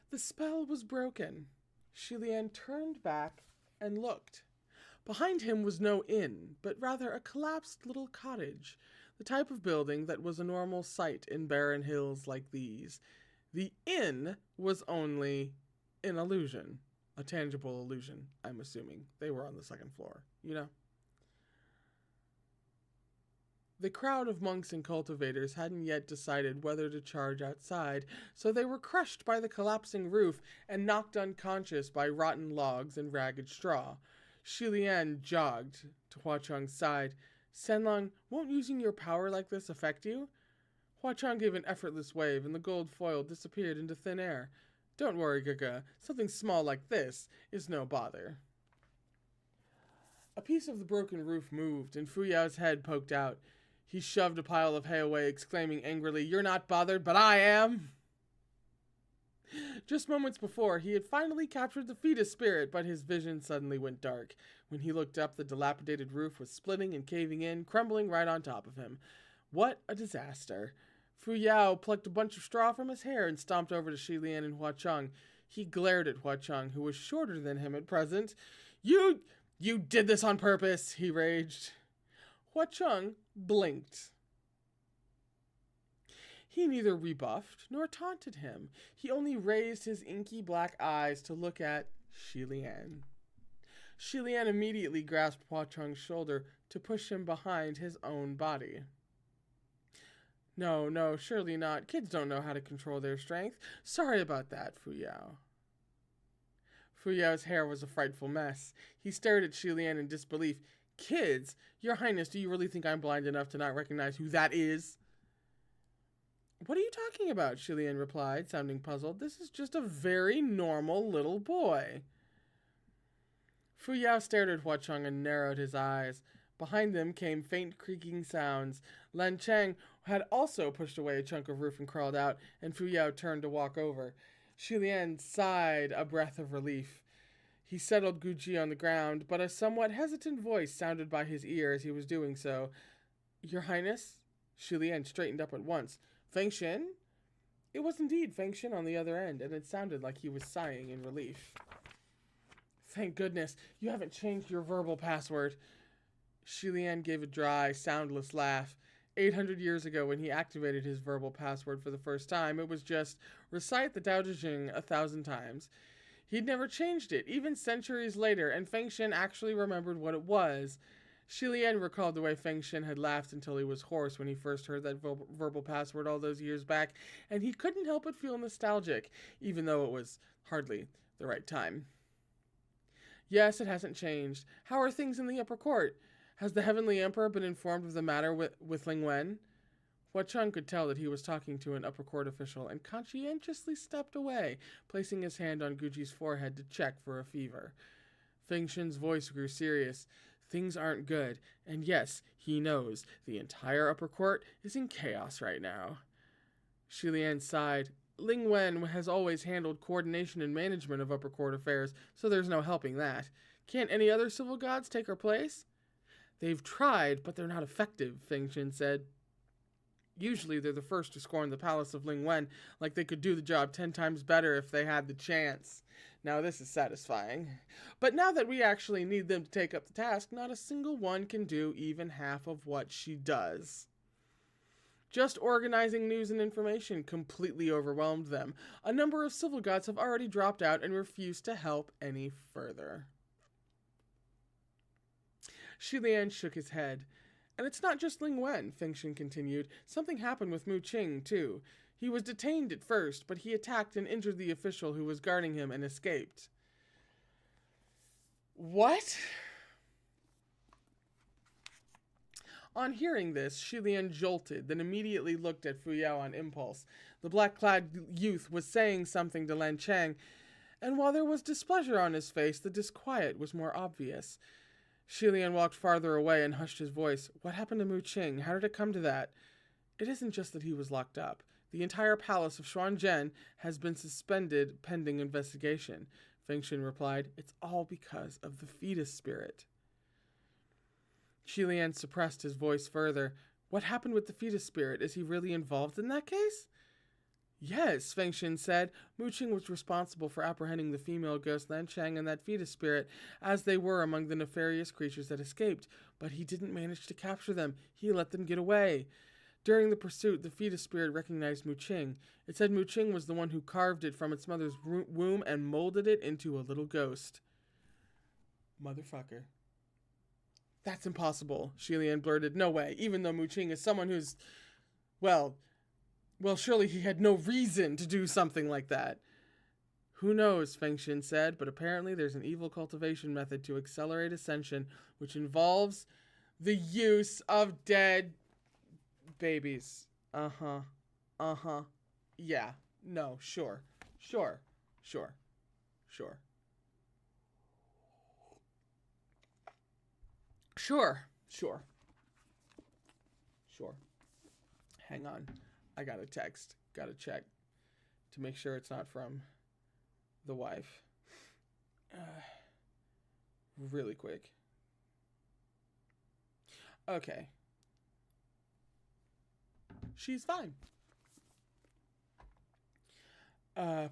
The spell was broken. Shi Lian turned back and looked. Behind him was no inn, but rather a collapsed little cottage, the type of building that was a normal sight in barren hills like these. The inn was only an illusion, a tangible illusion, I'm assuming. They were on the second floor, you know? The crowd of monks and cultivators hadn't yet decided whether to charge outside, so they were crushed by the collapsing roof and knocked unconscious by rotten logs and ragged straw. Shilian jogged to Hua Chung's side. Senlong, won't using your power like this affect you? Hua Chung gave an effortless wave, and the gold foil disappeared into thin air. Don't worry, Gaga. Something small like this is no bother. A piece of the broken roof moved, and Fu Yao's head poked out. He shoved a pile of hay away, exclaiming angrily, "You're not bothered, but I am!" Just moments before, he had finally captured the fetus spirit, but his vision suddenly went dark. When he looked up, the dilapidated roof was splitting and caving in, crumbling right on top of him. What a disaster. Fu Yao plucked a bunch of straw from his hair and stomped over to Shilian and Hua Chung. He glared at Hua Chung, who was shorter than him at present. You did this on purpose, he raged. Hua Chung blinked. He neither rebuffed nor taunted him. He only raised his inky black eyes to look at Shilian. Shilian immediately grasped Hua Chung's shoulder to push him behind his own body. No, surely not. Kids don't know how to control their strength. Sorry about that, Fu Yao. Fu Yao's hair was a frightful mess. He stared at Shilian in disbelief. Kids? Your Highness, do you really think I'm blind enough to not recognize who that is? What are you talking about? Shilian replied, sounding puzzled. This is just a very normal little boy. Fu Yao stared at Hua Chung and narrowed his eyes. Behind them came faint creaking sounds. Lan Cheng had also pushed away a chunk of roof and crawled out, and Fu Yao turned to walk over. Shilian sighed a breath of relief. He settled Guji on the ground, but a somewhat hesitant voice sounded by his ear as he was doing so. Your Highness? Shilian straightened up at once. Feng Xin? It was indeed Feng Xin on the other end, and it sounded like he was sighing in relief. Thank goodness, you haven't changed your verbal password. Shilian gave a dry, soundless laugh. 800 years ago, when he activated his verbal password for the first time, it was just recite the Tao Te Ching 1,000 times. He'd never changed it, even centuries later, and Feng Xin actually remembered what it was. Shilian recalled the way Feng Xin had laughed until he was hoarse when he first heard that verbal password all those years back, and he couldn't help but feel nostalgic, even though it was hardly the right time. Yes, it hasn't changed. How are things in the upper court? Has the Heavenly Emperor been informed of the matter with Ling Wen? Hua Chung could tell that he was talking to an upper court official and conscientiously stepped away, placing his hand on Guji's forehead to check for a fever. Feng Xin's voice grew serious. Things aren't good, and yes, he knows. The entire upper court is in chaos right now. Shilian sighed. Ling Wen has always handled coordination and management of upper court affairs, so there's no helping that. Can't any other civil gods take her place? They've tried, but they're not effective, Feng Xin said. Usually they're the first to scorn the palace of Ling Wen, like they could do the job 10 times better if they had the chance. Now this is satisfying. But now that we actually need them to take up the task, not a single one can do even half of what she does. Just organizing news and information completely overwhelmed them. A number of civil gods have already dropped out and refused to help any further. Shilian shook his head. And it's not just Ling Wen, Feng Xin continued. Something happened with Mu Qing, too. He was detained at first, but he attacked and injured the official who was guarding him and escaped. What? On hearing this, Shilian jolted, then immediately looked at Fu Yao on impulse. The black-clad youth was saying something to Lan Cheng, and while there was displeasure on his face, the disquiet was more obvious. Shilian walked farther away and hushed his voice. What happened to Mu Qing? How did it come to that? It isn't just that he was locked up. The entire palace of Xuanzhen has been suspended pending investigation. Feng Xin replied, It's all because of the fetus spirit. Shilian suppressed his voice further. What happened with the fetus spirit? Is he really involved in that case? Yes, Feng Xin said. Mu Qing was responsible for apprehending the female ghost Lan Chang and that fetus spirit, as they were among the nefarious creatures that escaped. But he didn't manage to capture them. He let them get away. During the pursuit, the fetus spirit recognized Mu Qing. It said Mu Qing was the one who carved it from its mother's womb and molded it into a little ghost. Motherfucker. That's impossible, Shilian blurted. No way, even though Mu Qing is someone who's... Well, surely he had no reason to do something like that. Who knows, Feng Xin said, but apparently there's an evil cultivation method to accelerate ascension, which involves the use of dead babies. Yeah. No, sure. Sure. Hang on. I got a text. Gotta check to make sure it's not from the wife. Really quick. Okay. She's fine. Where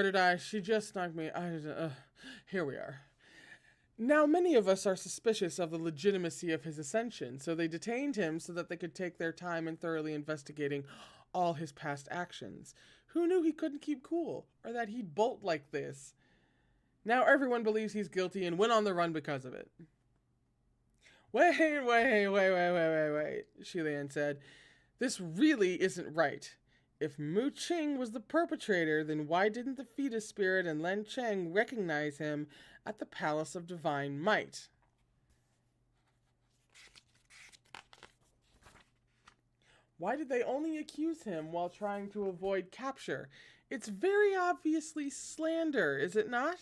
did I? She just knocked me. Here we are. Now, many of us are suspicious of the legitimacy of his ascension, so they detained him so that they could take their time in thoroughly investigating all his past actions. Who knew he couldn't keep cool, or that he'd bolt like this? Now everyone believes he's guilty and went on the run because of it. Wait, Shilian said. This really isn't right. If Mu Qing was the perpetrator, then why didn't the fetus spirit and Lan Chang recognize him at the Palace of Divine Might? Why did they only accuse him while trying to avoid capture? It's very obviously slander, is it not?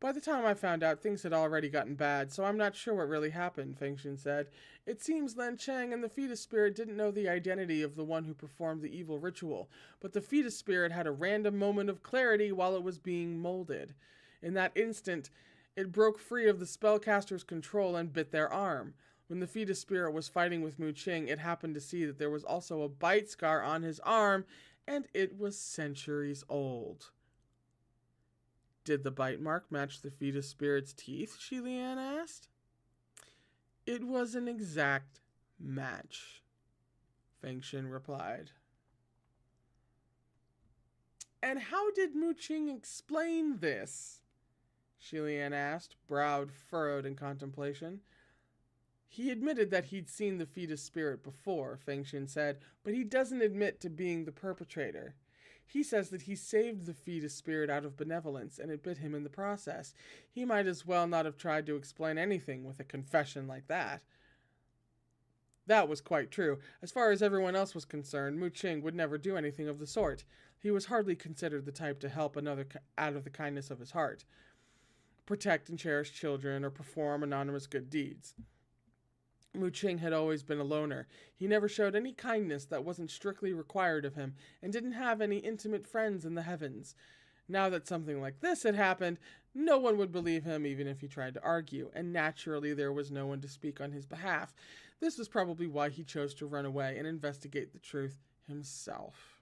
By the time I found out, things had already gotten bad, so I'm not sure what really happened, Feng Xin said. It seems Lan Chang and the fetus spirit didn't know the identity of the one who performed the evil ritual, but the fetus spirit had a random moment of clarity while it was being molded. In that instant, it broke free of the spellcaster's control and bit their arm. When the fetus spirit was fighting with Mu Qing, it happened to see that there was also a bite scar on his arm, and it was centuries old. Did the bite mark match the fetus spirit's teeth? Shilian asked. It was an exact match, Feng Xin replied. And how did Mu Qing explain this? Shilian asked, brow furrowed in contemplation. He admitted that he'd seen the fetus spirit before, Feng Xin said, but he doesn't admit to being the perpetrator. He says that he saved the fetus spirit out of benevolence, and it bit him in the process. He might as well not have tried to explain anything with a confession like that. That was quite true. As far as everyone else was concerned, Mu Qing would never do anything of the sort. He was hardly considered the type to help another out of the kindness of his heart, protect and cherish children, or perform anonymous good deeds. Mu Qing had always been a loner. He never showed any kindness that wasn't strictly required of him, and didn't have any intimate friends in the heavens. Now that something like this had happened, no one would believe him even if he tried to argue, and naturally there was no one to speak on his behalf. This was probably why he chose to run away and investigate the truth himself.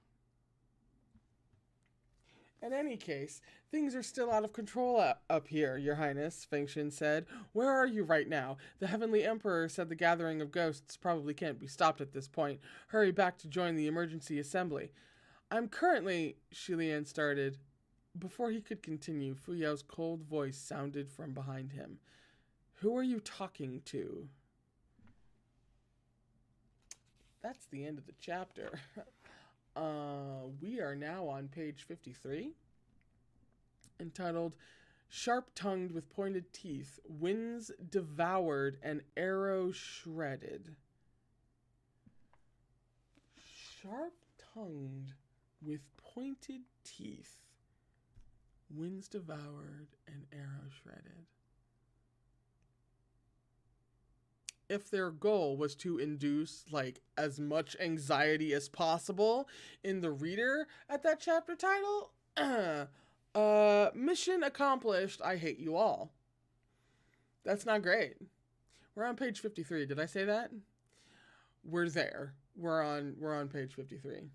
In any case, things are still out of control up here, Your Highness, Feng Xin said. Where are you right now? The Heavenly Emperor said the gathering of ghosts probably can't be stopped at this point. Hurry back to join the emergency assembly. I'm currently, Shilian started. Before he could continue, Fu Yao's cold voice sounded from behind him. Who are you talking to? That's the end of the chapter. We are now on page 53, entitled Sharp-Tongued with Pointed Teeth, Winds Devoured and Arrow Shredded. Sharp-tongued with pointed teeth, winds devoured and arrow shredded. If their goal was to induce like as much anxiety as possible in the reader at that chapter title, mission accomplished. I hate you all. That's not great. We're on page 53. Did I say that? We're there. We're on page 53.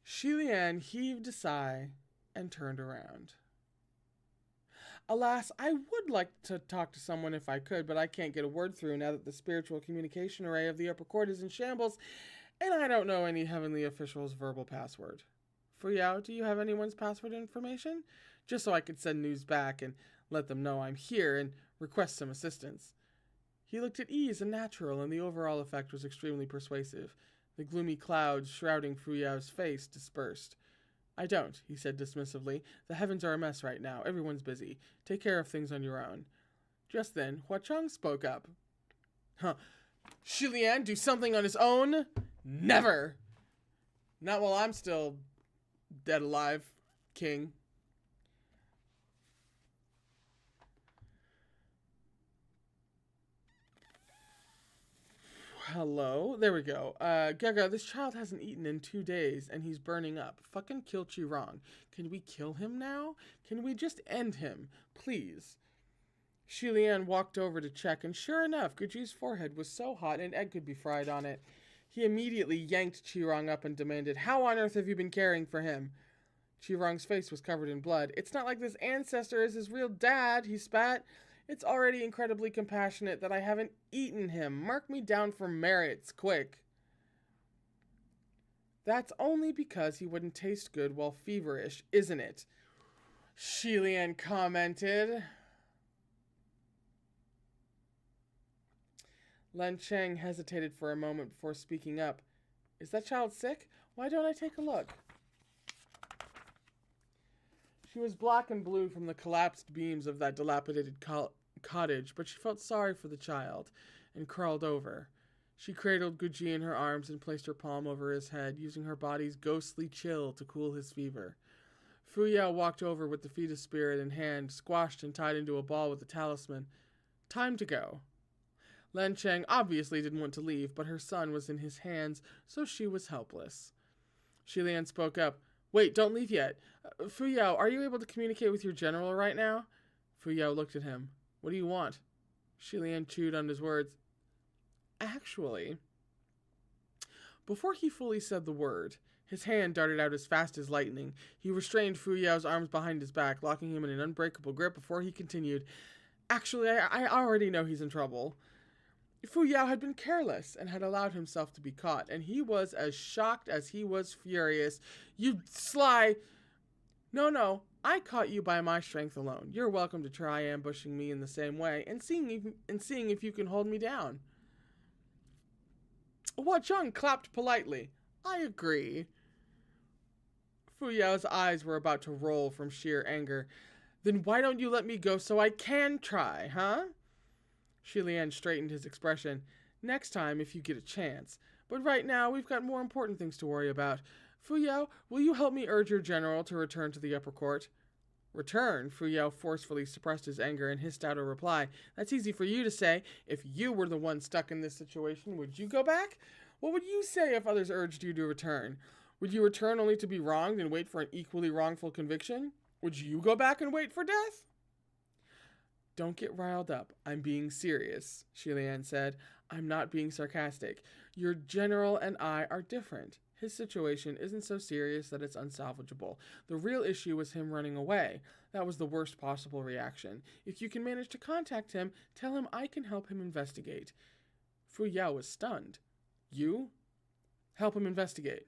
Shilian heaved a sigh and turned around. Alas, I would like to talk to someone if I could, but I can't get a word through now that the spiritual communication array of the upper court is in shambles, and I don't know any heavenly official's verbal password. Fuyao, do you have anyone's password information? Just so I could send news back and let them know I'm here and request some assistance. He looked at ease and natural, and the overall effect was extremely persuasive. The gloomy clouds shrouding Fuyao's face dispersed. I don't, he said dismissively. The heavens are a mess right now. Everyone's busy. Take care of things on your own. Just then, Huacheng spoke up. Huh. Shilian do something on his own? Never! Not while I'm still dead alive, king. Hello? There we go. Gaga, this child hasn't eaten in 2 days, and he's burning up. Fucking kill Qirong. Can we kill him now? Can we just end him? Please. Shilian walked over to check, and sure enough, Guju's forehead was so hot an egg could be fried on it. He immediately yanked Qirong up and demanded, How on earth have you been caring for him? Qirong's face was covered in blood. It's not like this ancestor is his real dad, he spat. It's already incredibly compassionate that I haven't eaten him. Mark me down for merits, quick. That's only because he wouldn't taste good while feverish, isn't it? Shilian commented. Lan Cheng hesitated for a moment before speaking up. Is that child sick? Why don't I take a look? She was black and blue from the collapsed beams of that dilapidated cottage, but she felt sorry for the child and crawled over. She cradled Guji in her arms and placed her palm over his head, using her body's ghostly chill to cool his fever. Fuyao walked over with the fetus spirit in hand, squashed and tied into a ball with the talisman. Time to go. Lan Cheng obviously didn't want to leave, but her son was in his hands, so she was helpless. Shilian spoke up. Wait, don't leave yet. Fuyao, are you able to communicate with your general right now? Fuyao looked at him. What do you want? Shilian chewed on his words. Actually, before he fully said the word, his hand darted out as fast as lightning. He restrained Fuyao's arms behind his back, locking him in an unbreakable grip before he continued. Actually, I already know he's in trouble. Fuyao had been careless and had allowed himself to be caught, and he was as shocked as he was furious. You sly... No, I caught you by my strength alone. You're welcome to try ambushing me in the same way and seeing if you can hold me down. Huacheng clapped politely. I agree. Fuyao's eyes were about to roll from sheer anger. Then why don't you let me go so I can try, huh? Shilian straightened his expression. Next time if you get a chance. But right now we've got more important things to worry about. Fuyao, will you help me urge your general to return to the upper court? Return? Fuyao forcefully suppressed his anger and hissed out a reply. That's easy for you to say. If you were the one stuck in this situation, would you go back? What would you say if others urged you to return? Would you return only to be wronged and wait for an equally wrongful conviction? Would you go back and wait for death? Don't get riled up. I'm being serious, Shilian said. I'm not being sarcastic. Your general and I are different. His situation isn't so serious that it's unsalvageable. The real issue was him running away. That was the worst possible reaction. If you can manage to contact him, tell him I can help him investigate. Fuyao was stunned. You? Help him investigate.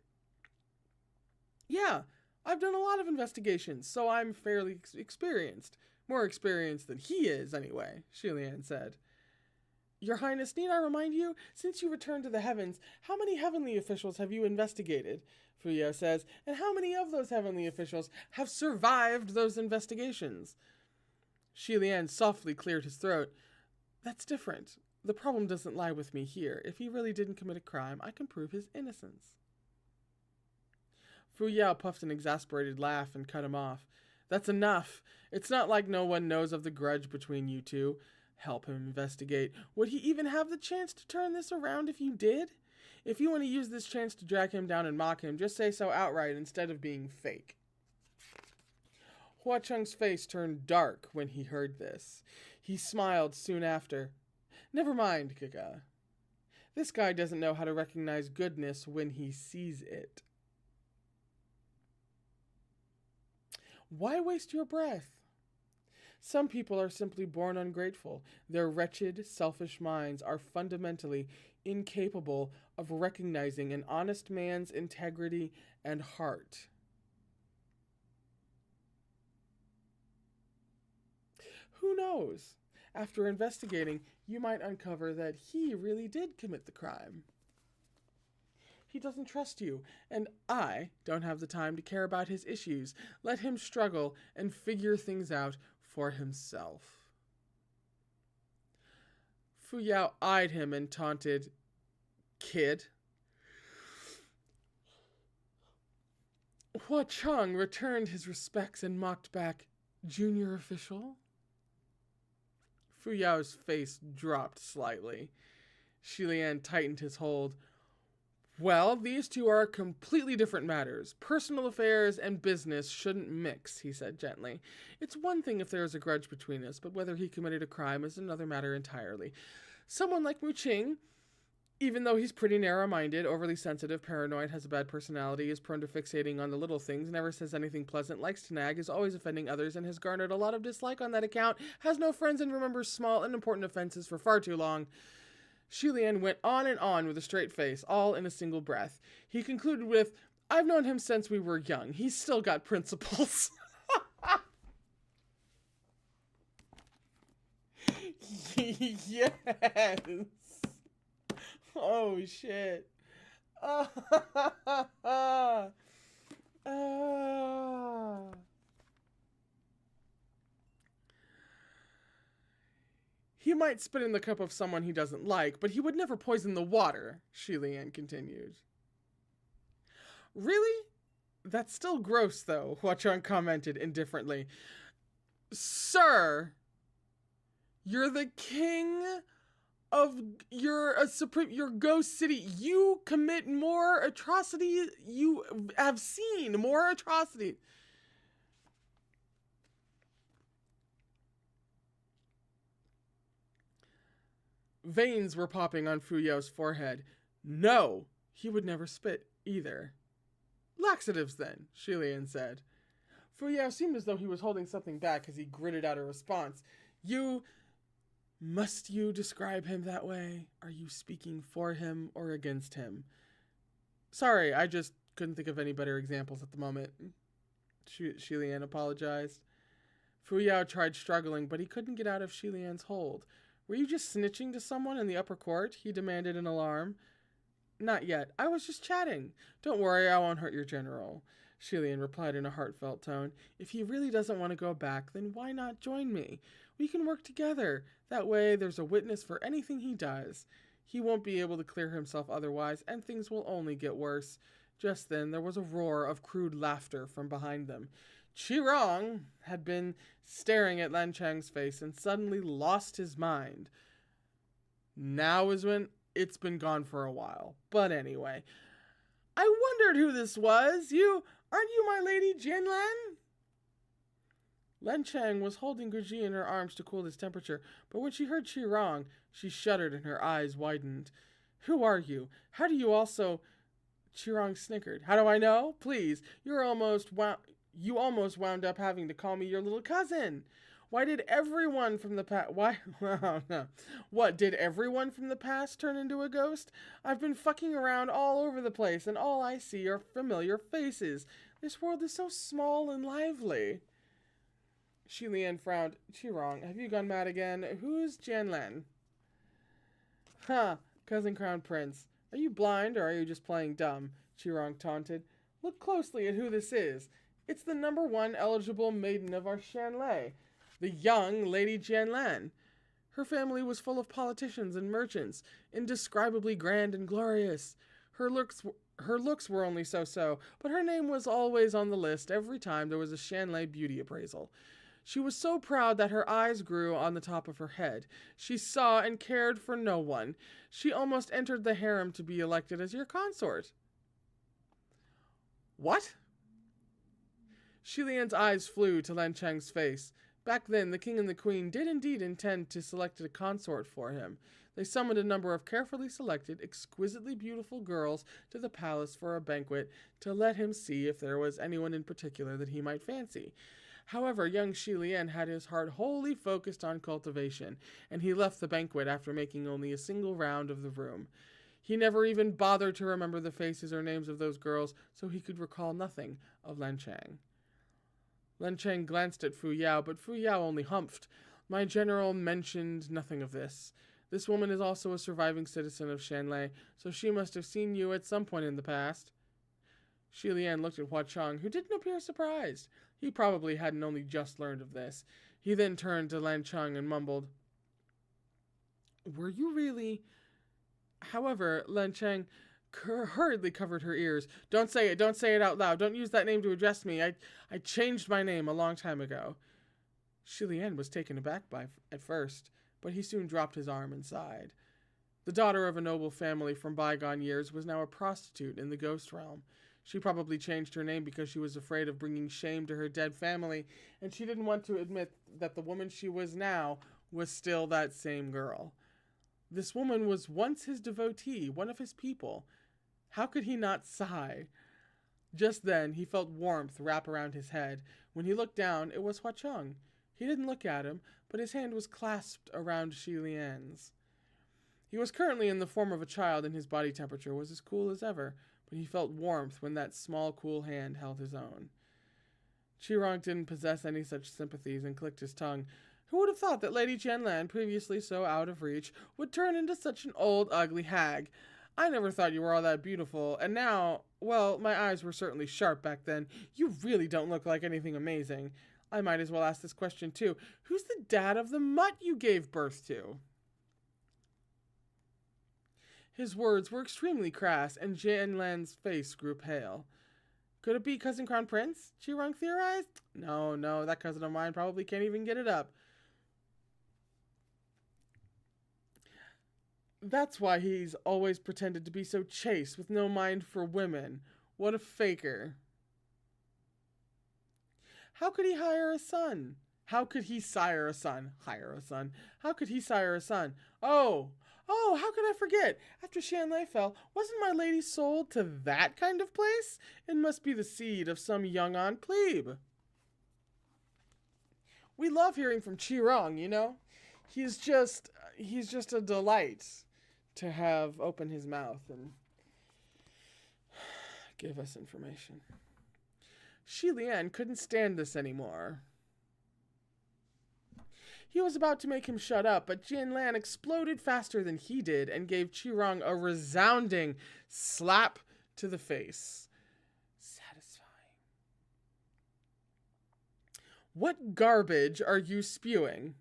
Yeah, I've done a lot of investigations, so I'm fairly experienced. More experienced than he is, anyway, Shilian said. Your Highness, need I remind you, since you returned to the heavens, how many heavenly officials have you investigated? Fuyao says, and how many of those heavenly officials have survived those investigations? Shilian softly cleared his throat. That's different. The problem doesn't lie with me here. If he really didn't commit a crime, I can prove his innocence. Fuyao puffed an exasperated laugh and cut him off. That's enough. It's not like no one knows of the grudge between you two. Help him investigate. Would he even have the chance to turn this around if you did? If you want to use this chance to drag him down and mock him, just say so outright instead of being fake. Huacheng's face turned dark when he heard this. He smiled soon after. Never mind, Kika. This guy doesn't know how to recognize goodness when he sees it. Why waste your breath? Some people are simply born ungrateful. Their wretched, selfish minds are fundamentally incapable of recognizing an honest man's integrity and heart. Who knows? After investigating, you might uncover that he really did commit the crime. He doesn't trust you, and I don't have the time to care about his issues. Let him struggle and figure things out for himself. Fu Yao eyed him and taunted, "Kid." Hua Cheng returned his respects and mocked back, "Junior official?" Fu Yao's face dropped slightly. Xi Lian tightened his hold. "Well, these two are completely different matters. Personal affairs and business shouldn't mix," he said gently. "It's one thing if there is a grudge between us, but whether he committed a crime is another matter entirely. Someone like Mu Qing, even though he's pretty narrow-minded, overly sensitive, paranoid, has a bad personality, is prone to fixating on the little things, never says anything pleasant, likes to nag, is always offending others, and has garnered a lot of dislike on that account, has no friends and remembers small, unimportant offenses for far too long." Xi Lian went on and on with a straight face, all in a single breath. He concluded with, "I've known him since we were young. He's still got principles." Yes. Oh, shit. He might spit in the cup of someone he doesn't like, but he would never poison the water, Xi Lian continued. "Really? That's still gross, though," Hua Cheng commented indifferently. "Sir, you're the king of your ghost city. You commit more atrocities. You have seen more atrocities." Veins were popping on Fu Yao's forehead. "No, he would never spit either." "Laxatives, then," Xi Lian said. Fu Yao seemed as though he was holding something back as he gritted out a response. Must you describe him that way? Are you speaking for him or against him?" "Sorry, I just couldn't think of any better examples at the moment," Xi Lian apologized. Fu Yao tried struggling, but he couldn't get out of Xi Lian's hold. "Were you just snitching to someone in the upper court?" he demanded in alarm. "Not yet. I was just chatting. Don't worry, I won't hurt your general," Xi Lian replied in a heartfelt tone. "If he really doesn't want to go back, then why not join me? We can work together. That way, there's a witness for anything he does. He won't be able to clear himself otherwise, and things will only get worse." Just then, there was a roar of crude laughter from behind them. Qirong had been staring at Lan Chang's face and suddenly lost his mind. Now is when it's been gone for a while. But anyway, "I wondered who this was. Aren't you my lady Jianlan?" Lan Chang was holding Guji in her arms to cool his temperature, but when she heard Qirong, she shuddered and her eyes widened. "Who are you? How do you also—" Qirong snickered. "How do I know? Please, you almost wound up having to call me your little cousin. Why did everyone from the past... What, did everyone from the past turn into a ghost? I've been fucking around all over the place, and all I see are familiar faces. This world is so small and lively." Xi Lian frowned. "Qirong, have you gone mad again? Who's Jianlan?" Cousin Crown Prince. Are you blind or are you just playing dumb?" Qirong taunted. "Look closely at who this is. It's the #1 eligible maiden of our Shanlei, the young Lady Jianlan. Her family was full of politicians and merchants, indescribably grand and glorious. Her looks were only so-so, but her name was always on the list every time there was a Shanlei beauty appraisal. She was so proud that her eyes grew on the top of her head. She saw and cared for no one. She almost entered the harem to be elected as your consort." "What?" Xi Lian's eyes flew to Lan Chang's face. Back then, the king and the queen did indeed intend to select a consort for him. They summoned a number of carefully selected, exquisitely beautiful girls to the palace for a banquet to let him see if there was anyone in particular that he might fancy. However, young Hualian had his heart wholly focused on cultivation, and he left the banquet after making only a single round of the room. He never even bothered to remember the faces or names of those girls, so he could recall nothing of Lan Chang. Lan Chang glanced at Fu Yao, but Fu Yao only humphed. My general mentioned nothing of this. This woman is also a surviving citizen of Shanlei, so she must have seen you at some point in the past. Shi Lian looked at Hua Chong, who didn't appear surprised. He probably hadn't only just learned of this. He then turned to Lan Chang and mumbled, "Were you really—" However, Lan Chang hurriedly covered her ears. Don't say it out loud. Don't use that name to address me. I changed my name a long time ago." Shi Lian was taken aback at first, but he soon dropped his arm and sighed. The daughter of a noble family from bygone years was now a prostitute in the ghost realm. She probably changed her name because she was afraid of bringing shame to her dead family, and she didn't want to admit that the woman she was now was still that same girl. This woman was once his devotee, one of his people. How could he not sigh? Just then, he felt warmth wrap around his head. When he looked down, it was Hua Chong. He didn't look at him, but his hand was clasped around Shi Lian's. He was currently in the form of a child, and his body temperature was as cool as ever, but he felt warmth when that small, cool hand held his own. Qirong didn't possess any such sympathies and clicked his tongue. Who would have thought that Lady Qianlan, previously so out of reach, would turn into such an old, ugly hag? I never thought you were all that beautiful, and now, well, my eyes were certainly sharp back then. You really don't look like anything amazing. I might as well ask this question too. Who's the dad of the mutt you gave birth to? His words were extremely crass, and Qianlan's face grew pale. Could it be Cousin Crown Prince? Qirong theorized. No, that cousin of mine probably can't even get it up. That's why he's always pretended to be so chaste, with no mind for women. What a faker. How could he hire a son? How could he sire a son? Hire a son. How could he sire a son? Oh, how could I forget? After Shanlei fell, wasn't my lady sold to that kind of place? It must be the seed of some young-on plebe. We love hearing from Qirong, you know? He's just a delight to have open his mouth and give us information. Shi Lian couldn't stand this anymore. He was about to make him shut up, but Qianlan exploded faster than he did and gave Qirong a resounding slap to the face. Satisfying. What garbage are you spewing?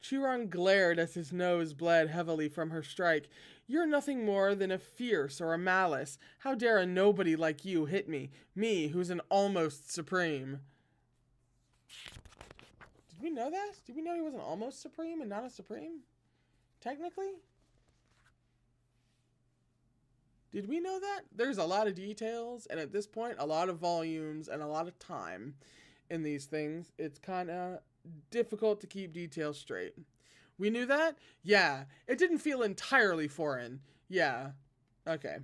Qirong glared as his nose bled heavily from her strike. You're nothing more than a fierce or a malice. How dare a nobody like you hit me? Me, who's an almost supreme. Did we know that? Did we know he was an almost supreme and not a supreme? Technically? Did we know that? There's a lot of details, and at this point, a lot of volumes and a lot of time in these things. It's kind of difficult to keep details straight. We knew that? Yeah. It didn't feel entirely foreign. Yeah. Okay.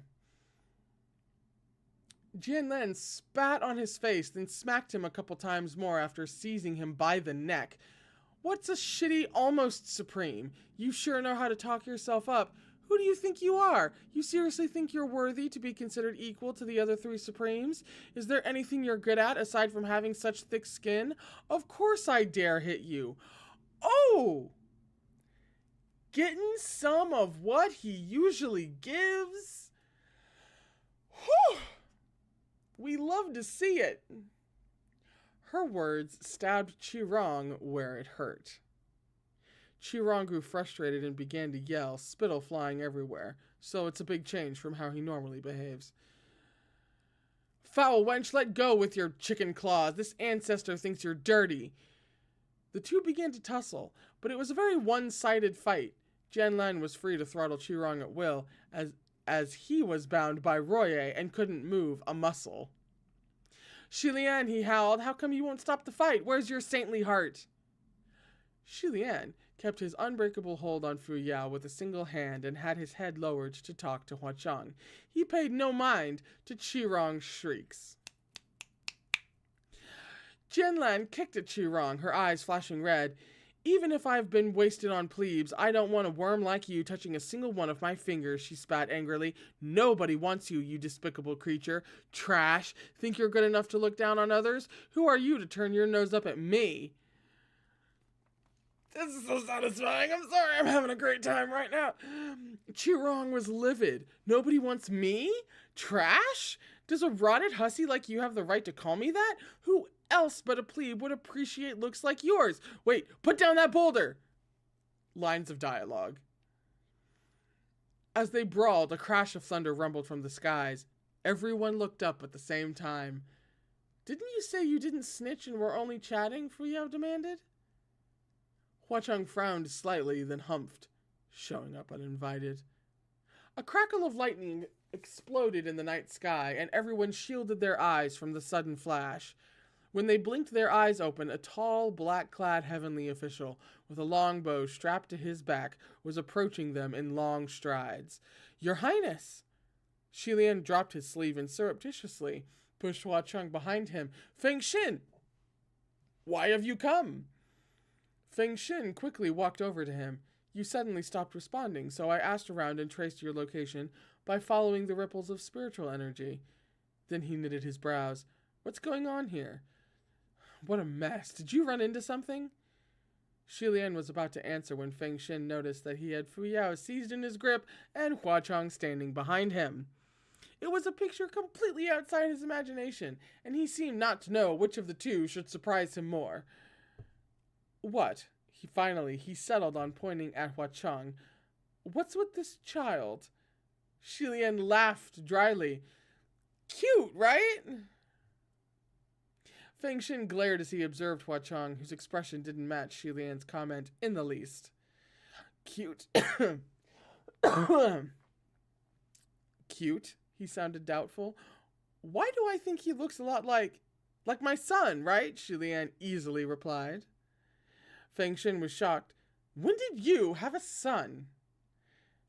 Qianlan spat on his face, then smacked him a couple times more after seizing him by the neck. What's a shitty almost supreme? You sure know how to talk yourself up. Who do you think you are? You seriously think you're worthy to be considered equal to the other three supremes? Is there anything you're good at aside from having such thick skin? Of course I dare hit you. Oh! Getting some of what he usually gives? Whew! We love to see it. Her words stabbed Qirong where it hurt. Qirong grew frustrated and began to yell, spittle flying everywhere, so it's a big change from how he normally behaves. Foul wench, let go with your chicken claws. This ancestor thinks you're dirty. The two began to tussle, but it was a very one-sided fight. Qianlan was free to throttle Qirong at will, as he was bound by Roye and couldn't move a muscle. Shilian, he howled, how come you won't stop the fight? Where's your saintly heart? Shilian kept his unbreakable hold on Fu Yao with a single hand and had his head lowered to talk to Hua Cheng. He paid no mind to Qirong's shrieks. Jianlan kicked at Qirong, her eyes flashing red. Even if I've been wasted on plebes, I don't want a worm like you touching a single one of my fingers, she spat angrily. Nobody wants you, you despicable creature. Trash. Think you're good enough to look down on others? Who are you to turn your nose up at me? This is so satisfying. I'm sorry, I'm having a great time right now. Qirong was livid. Nobody wants me? Trash? Does a rotted hussy like you have the right to call me that? Who else but a plebe would appreciate looks like yours? Wait, put down that boulder! Lines of dialogue. As they brawled, a crash of thunder rumbled from the skies. Everyone looked up at the same time. Didn't you say you didn't snitch and were only chatting? Fu Yao demanded. Hua Cheng frowned slightly, then humphed, showing up uninvited. A crackle of lightning exploded in the night sky, and everyone shielded their eyes from the sudden flash. When they blinked their eyes open, a tall, black-clad heavenly official with a longbow strapped to his back was approaching them in long strides. Your Highness! Shilian dropped his sleeve and surreptitiously pushed Hua Cheng behind him. Feng Xin! Why have you come? Feng Xin quickly walked over to him. You suddenly stopped responding, so I asked around and traced your location by following the ripples of spiritual energy. Then he knitted his brows. What's going on here? What a mess. Did you run into something? Shilian was about to answer when Feng Xin noticed that he had Fu Yao seized in his grip and Hua Cheng standing behind him. It was a picture completely outside his imagination, and he seemed not to know which of the two should surprise him more. What? He settled on pointing at Hua Cheng. What's with this child? Shilian laughed dryly. Cute, right? Feng Xin glared as he observed Hua Cheng, whose expression didn't match Shilian's comment in the least. Cute. Cute? He sounded doubtful. Why do I think he looks a lot like my son, right? Shilian easily replied. Feng Xin was shocked. When did you have a son?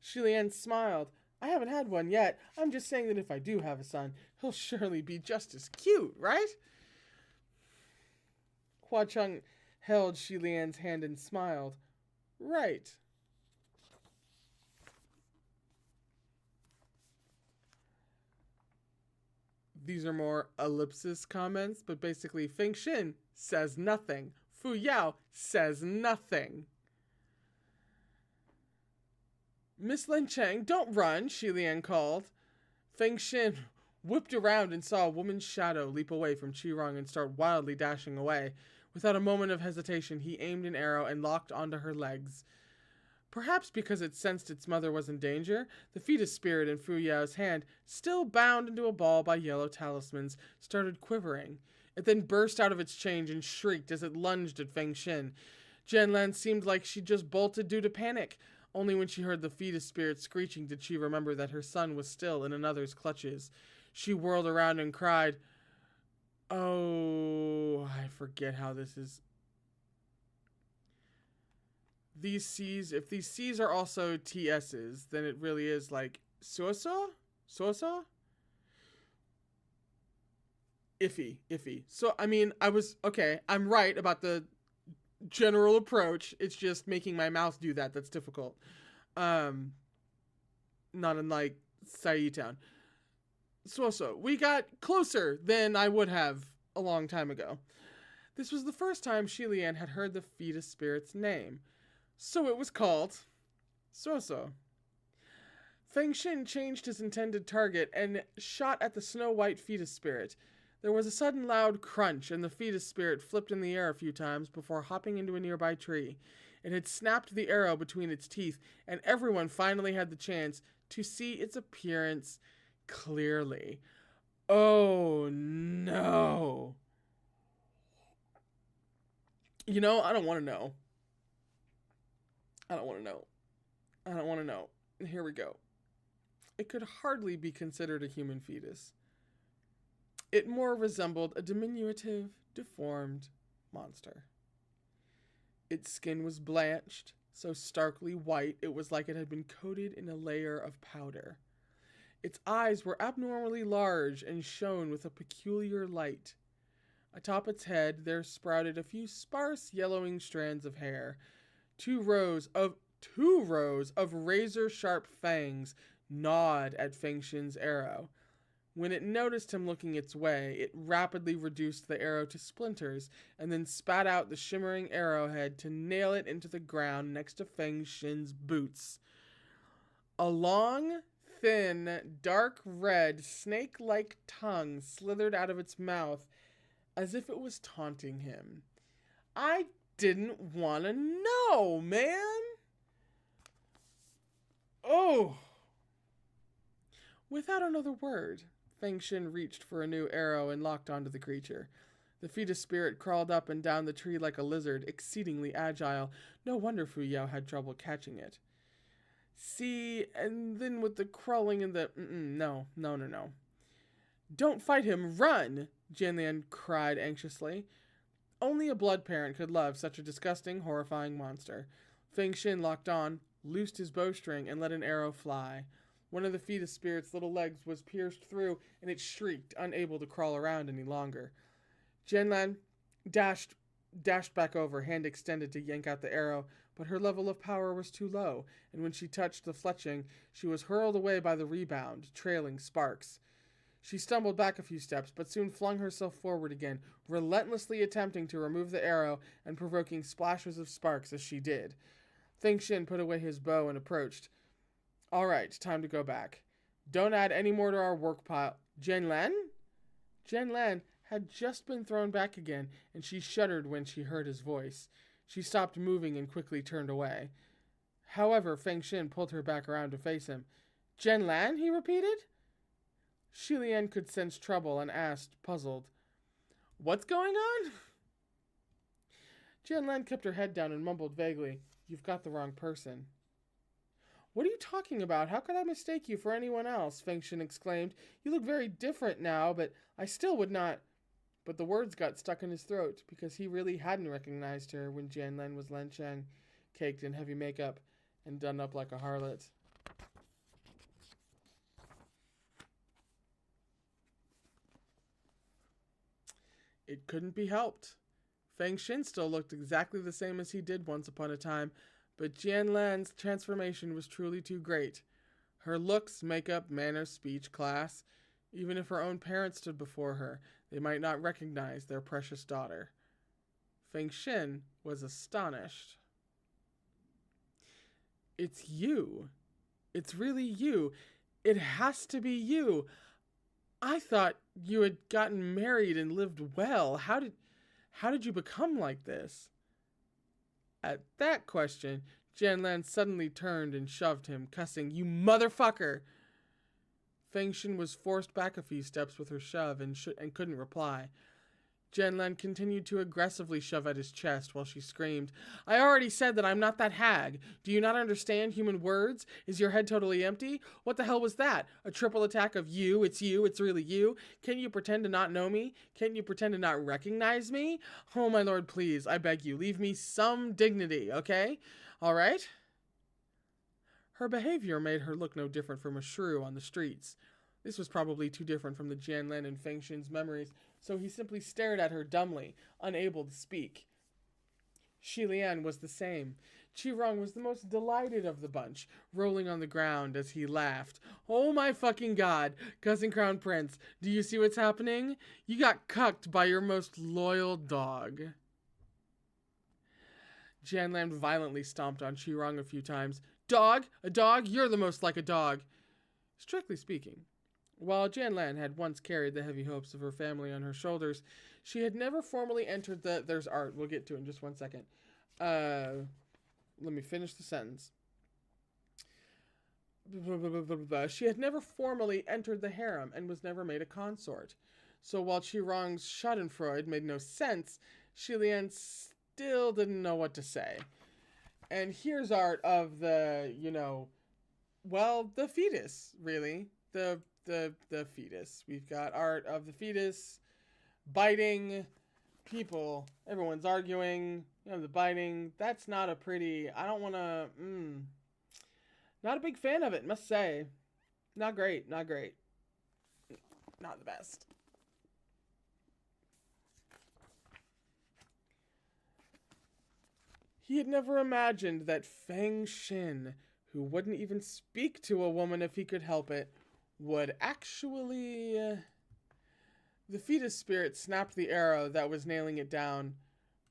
Shilian smiled. I haven't had one yet. I'm just saying that if I do have a son, he'll surely be just as cute, right? Hua Cheng held Shilian's hand and smiled. Right. These are more ellipsis comments, but basically Feng Xin says nothing. Fu Yao says nothing. Miss Lin Cheng, don't run, Shilian called. Feng Xin whipped around and saw a woman's shadow leap away from Qirong and start wildly dashing away. Without a moment of hesitation, he aimed an arrow and locked onto her legs. Perhaps because it sensed its mother was in danger, the fetus spirit in Fu Yao's hand, still bound into a ball by yellow talismans, started quivering. It then burst out of its chains and shrieked as it lunged at Feng Xin. Jianlan seemed like she just bolted due to panic. Only when she heard the fetus spirit screeching did she remember that her son was still in another's clutches. She whirled around and cried, Oh, I forget how this is. These C's, if these C's are also TS's, then it really is like Soso? Soso? Iffy. So, I mean, I'm right about the general approach. It's just making my mouth do that that's difficult. Not unlike Saitown. So, we got closer than I would have a long time ago. This was the first time Shilian had heard the fetus spirit's name. So it was called Soso. Feng Xin changed his intended target and shot at the snow-white fetus spirit. There was a sudden loud crunch, and the fetus spirit flipped in the air a few times before hopping into a nearby tree. It had snapped the arrow between its teeth, and everyone finally had the chance to see its appearance clearly. Oh, no. You know, I don't want to know. I don't want to know. Here we go. It could hardly be considered a human fetus. It more resembled a diminutive, deformed monster. Its skin was blanched, so starkly white it was like it had been coated in a layer of powder. Its eyes were abnormally large and shone with a peculiar light. Atop its head there sprouted a few sparse yellowing strands of hair. Two rows of razor-sharp fangs gnawed at Feng Shin's arrow. When it noticed him looking its way, it rapidly reduced the arrow to splinters and then spat out the shimmering arrowhead to nail it into the ground next to Feng Shin's boots. A long, thin, dark red, snake-like tongue slithered out of its mouth as if it was taunting him. I didn't want to know, man! Oh! Without another word, Feng Shin reached for a new arrow and locked onto the creature. The fetus spirit crawled up and down the tree like a lizard, exceedingly agile. No wonder Fu Yao had trouble catching it. See, and then with the crawling and the... No. Don't fight him, run! Jianlian cried anxiously. Only a blood parent could love such a disgusting, horrifying monster. Feng Shin locked on, loosed his bowstring, and let an arrow fly. One of the fetus spirit's little legs was pierced through, and it shrieked, unable to crawl around any longer. Jianlian dashed back over, hand extended to yank out the arrow, but her level of power was too low, and when she touched the fletching, she was hurled away by the rebound, trailing sparks. She stumbled back a few steps, but soon flung herself forward again, relentlessly attempting to remove the arrow and provoking splashes of sparks as she did. Feng Shin put away his bow and approached. All right, time to go back. Don't add any more to our work pile. Jianlian? Jianlian had just been thrown back again, and she shuddered when she heard his voice. She stopped moving and quickly turned away. However, Feng Shin pulled her back around to face him. Jianlian, he repeated. Shilian could sense trouble and asked, puzzled, What's going on? Jianlian kept her head down and mumbled vaguely, You've got the wrong person. What are you talking about? How could I mistake you for anyone else? Feng Shin exclaimed. You look very different now, but I still would not... But the words got stuck in his throat, because he really hadn't recognized her when Jianlian was Lanchang, caked in heavy makeup and done up like a harlot. It couldn't be helped. Feng Shin still looked exactly the same as he did once upon a time, but Jianlian's transformation was truly too great. Her looks, makeup, manners, speech, class, even if her own parents stood before her, they might not recognize their precious daughter. Feng Shin was astonished. It's you. It's really you. It has to be you. I thought you had gotten married and lived well. How did you become like this? At that question, Jianlian suddenly turned and shoved him, cussing, You motherfucker! Feng Shin was forced back a few steps with her shove and couldn't reply. Jianlian continued to aggressively shove at his chest while she screamed, I already said that I'm not that hag. Do you not understand human words? Is your head totally empty? What the hell was that? A triple attack of you, it's really you? Can't you pretend to not know me? Can't you pretend to not recognize me? Oh, my lord, please, I beg you, leave me some dignity, okay? All right? Her behavior made her look no different from a shrew on the streets. This was probably too different from the Jianlian and Feng Shin's memories, so he simply stared at her dumbly, unable to speak. Shilian was the same. Qirong was the most delighted of the bunch, rolling on the ground as he laughed. Oh my fucking god, cousin Crown Prince, do you see what's happening? You got cucked by your most loyal dog. Jianlian violently stomped on Qirong a few times. Dog? A dog? You're the most like a dog. Strictly speaking, while Jianlian had once carried the heavy hopes of her family on her shoulders, she had never formally entered the... There's art. We'll get to it in just one second. Let me finish the sentence. She had never formally entered the harem and was never made a consort. So while Qirong's schadenfreude made no sense, Shilian still didn't know what to say. And here's art of the, the fetus, really. the fetus. We've got art of the fetus biting people. Everyone's arguing. You know, the biting. That's not a pretty. I don't want to. Not a big fan of it, must say. Not great. Not great. Not the best. He had never imagined that Feng Xin, who wouldn't even speak to a woman if he could help it, would actually... The fetus spirit snapped the arrow that was nailing it down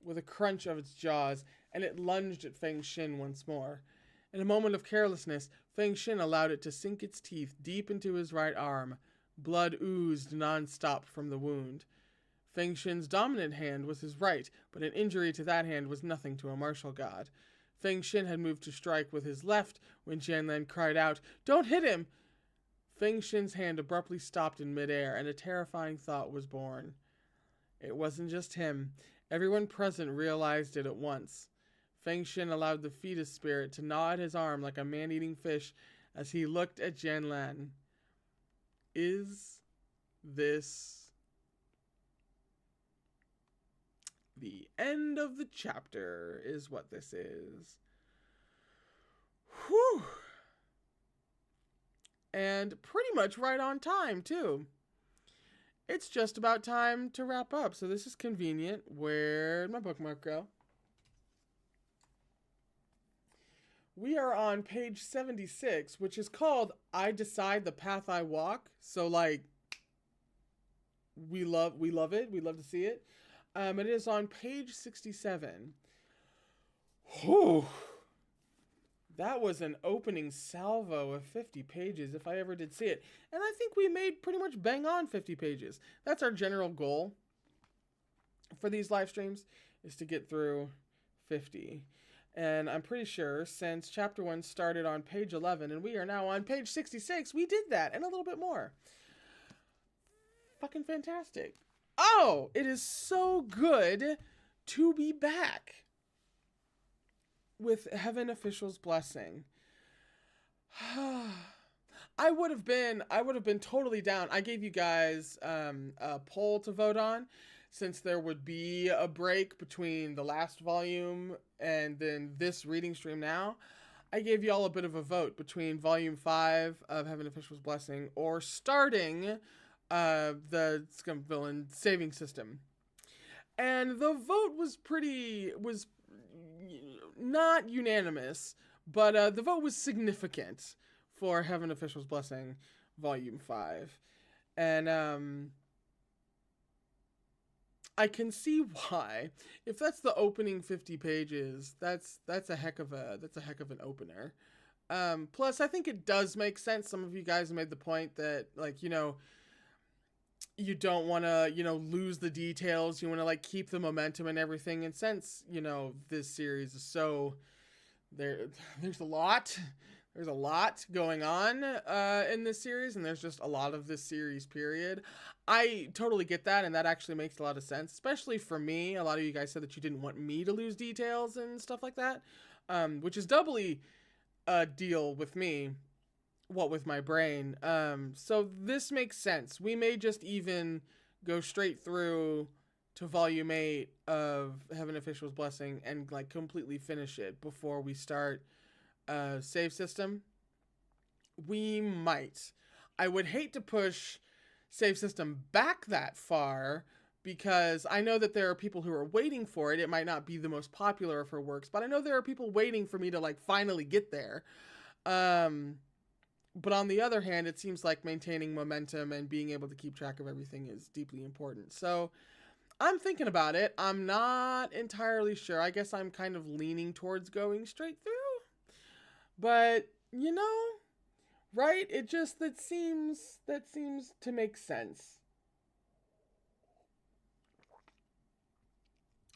with a crunch of its jaws, and it lunged at Feng Xin once more. In a moment of carelessness, Feng Xin allowed it to sink its teeth deep into his right arm. Blood oozed non-stop from the wound. Feng Xin's dominant hand was his right, but an injury to that hand was nothing to a martial god. Feng Xin had moved to strike with his left when Jianlan cried out, "Don't hit him!" Feng Xin's hand abruptly stopped in midair, and a terrifying thought was born. It wasn't just him. Everyone present realized it at once. Feng Xin allowed the fetus spirit to gnaw at his arm like a man-eating fish as he looked at Jianlan. Is this the end of the chapter? Is what this is. Whew. And pretty much right on time, too. It's just about time to wrap up, so this is convenient. Where'd my bookmark go? We are on page 76, which is called I Decide the Path I Walk. So, like, we love it. We love to see it. It is on page 67. Whew. That was an opening salvo of 50 pages, if I ever did see it. And I think we made pretty much bang on 50 pages. That's our general goal for these live streams, is to get through 50. And I'm pretty sure since chapter 1 started on page 11 and we are now on page 66, we did that and a little bit more. Fucking fantastic. Oh, it is so good to be back with Heaven Official's Blessing. I would have been totally down. I gave you guys a poll to vote on, since there would be a break between the last volume and then this reading stream now. I gave you all a bit of a vote between volume 5 of Heaven Official's Blessing or starting the Scum Villain saving system. And the vote was not unanimous, but the vote was significant for Heaven Official's Blessing volume 5. And I can see why. If that's the opening 50 pages, that's a heck of an opener. Plus, I think it does make sense. Some of you guys made the point that, like, you know, you don't want to, you know, lose the details. You want to, like, keep the momentum and everything. And since, you know, this series is so there's a lot going on in this series, and there's just a lot of this series, period. I totally get that, and that actually makes a lot of sense, especially for me. A lot of you guys said that you didn't want me to lose details and stuff like that, which is doubly a deal with me, with my brain. So this makes sense. We may just even go straight through to volume 8 of Heaven Official's Blessing and, like, completely finish it before we start save system. We might. I would hate to push save system back that far, because I know that there are people who are waiting for it. It might not be the most popular of her works, but I know there are people waiting for me to, like, finally get there. But on the other hand, it seems like maintaining momentum and being able to keep track of everything is deeply important. So I'm thinking about it. I'm not entirely sure. I guess I'm kind of leaning towards going straight through. But, you know, right? That seems to make sense.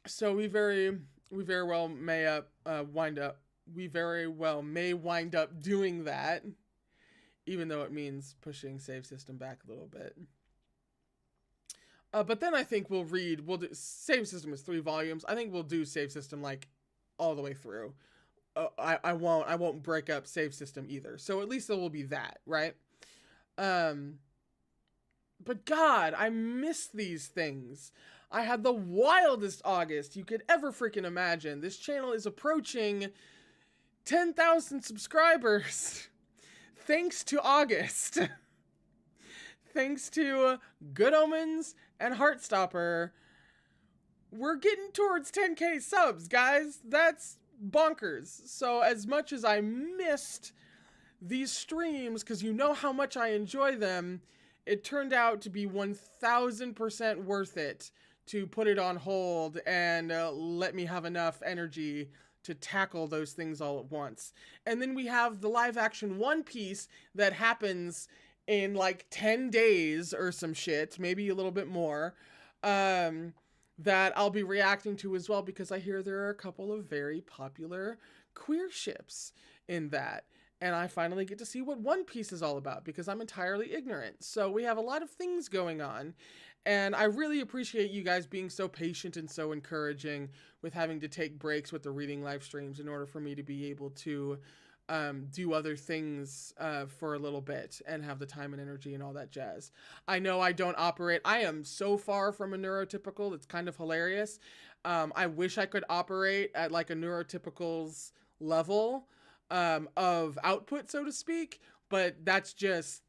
So we very well may wind up doing that, even though it means pushing save system back a little bit. But then I think we'll do save system is 3 volumes. I think we'll do save system, like, all the way through. I won't break up save system either. So at least there will be that, right? Um, but God, I miss these things. I had the wildest August you could ever freaking imagine. This channel is approaching 10,000 subscribers. Thanks to August. Thanks to Good Omens and Heartstopper. We're getting towards 10k subs, guys. That's bonkers. So as much as I missed these streams, because you know how much I enjoy them, it turned out to be 1000% worth it to put it on hold and let me have enough energy to tackle those things all at once. And then we have the live action One Piece that happens in like 10 days or some shit, maybe a little bit more, that I'll be reacting to as well, because I hear there are a couple of very popular queer ships in that. And I finally get to see what One Piece is all about, because I'm entirely ignorant. So we have a lot of things going on. And I really appreciate you guys being so patient and so encouraging with having to take breaks with the reading live streams in order for me to be able to do other things for a little bit and have the time and energy and all that jazz. I know I don't operate. I am so far from a neurotypical. It's kind of hilarious. I wish I could operate at like a neurotypical's level of output, so to speak. But that's just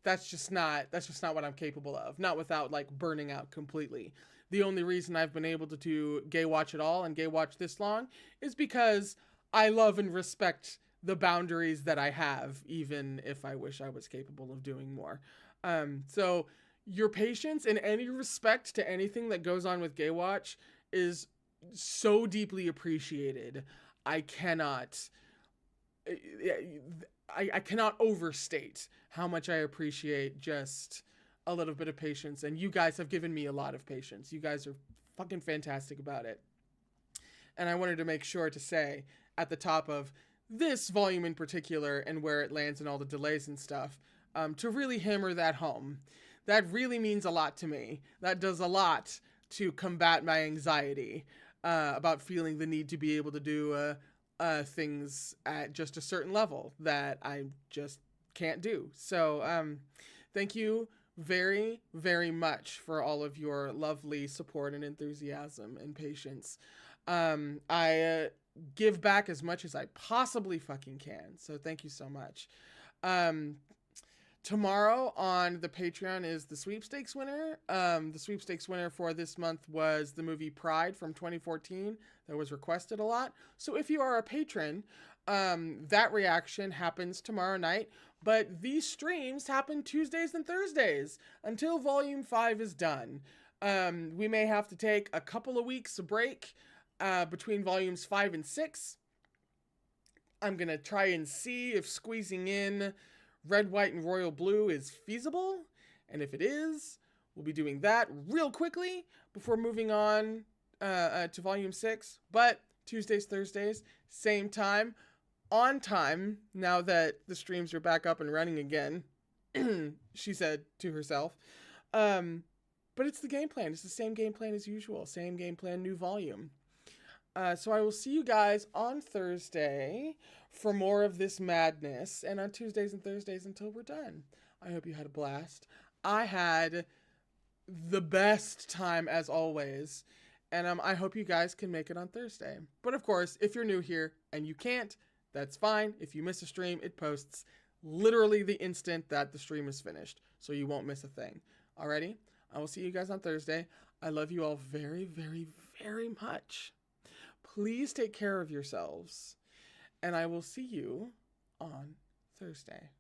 not what I'm capable of. Not without like burning out completely. The only reason I've been able to do Gaywatch at all and Gaywatch this long is because I love and respect the boundaries that I have, even if I wish I was capable of doing more. So your patience in any respect to anything that goes on with Gaywatch is so deeply appreciated. I cannot overstate how much I appreciate just a little bit of patience. And you guys have given me a lot of patience. You guys are fucking fantastic about it. And I wanted to make sure to say at the top of this volume in particular, and where it lands and all the delays and stuff, to really hammer that home. That really means a lot to me. That does a lot to combat my anxiety about feeling the need to be able to do things at just a certain level that I just can't do. So thank you very, very much for all of your lovely support and enthusiasm and patience. I give back as much as I possibly fucking can. So thank you so much. Tomorrow on the Patreon is the sweepstakes winner. The sweepstakes winner for this month was the movie Pride from 2014 that was requested a lot. So if you are a patron, that reaction happens tomorrow night. But these streams happen Tuesdays and Thursdays until Volume 5 is done. We may have to take a couple of weeks of break between Volumes 5 and 6. I'm going to try and see if squeezing in Red, White, and Royal Blue is feasible. And if it is, we'll be doing that real quickly before moving on to Volume 6. But Tuesdays, Thursdays, same time, on time, now that the streams are back up and running again, she said to herself. But it's the game plan. It's the same game plan as usual. Same game plan, new volume. So I will see you guys on Thursday for more of this madness, and on Tuesdays and Thursdays until we're done. I hope you had a blast. I had the best time as always, and I hope you guys can make it on Thursday. But of course, if you're new here and you can't, that's fine. If you miss a stream, it posts literally the instant that the stream is finished, so you won't miss a thing. Alrighty? I will see you guys on Thursday. I love you all very, very, very much. Please take care of yourselves, and I will see you on Thursday.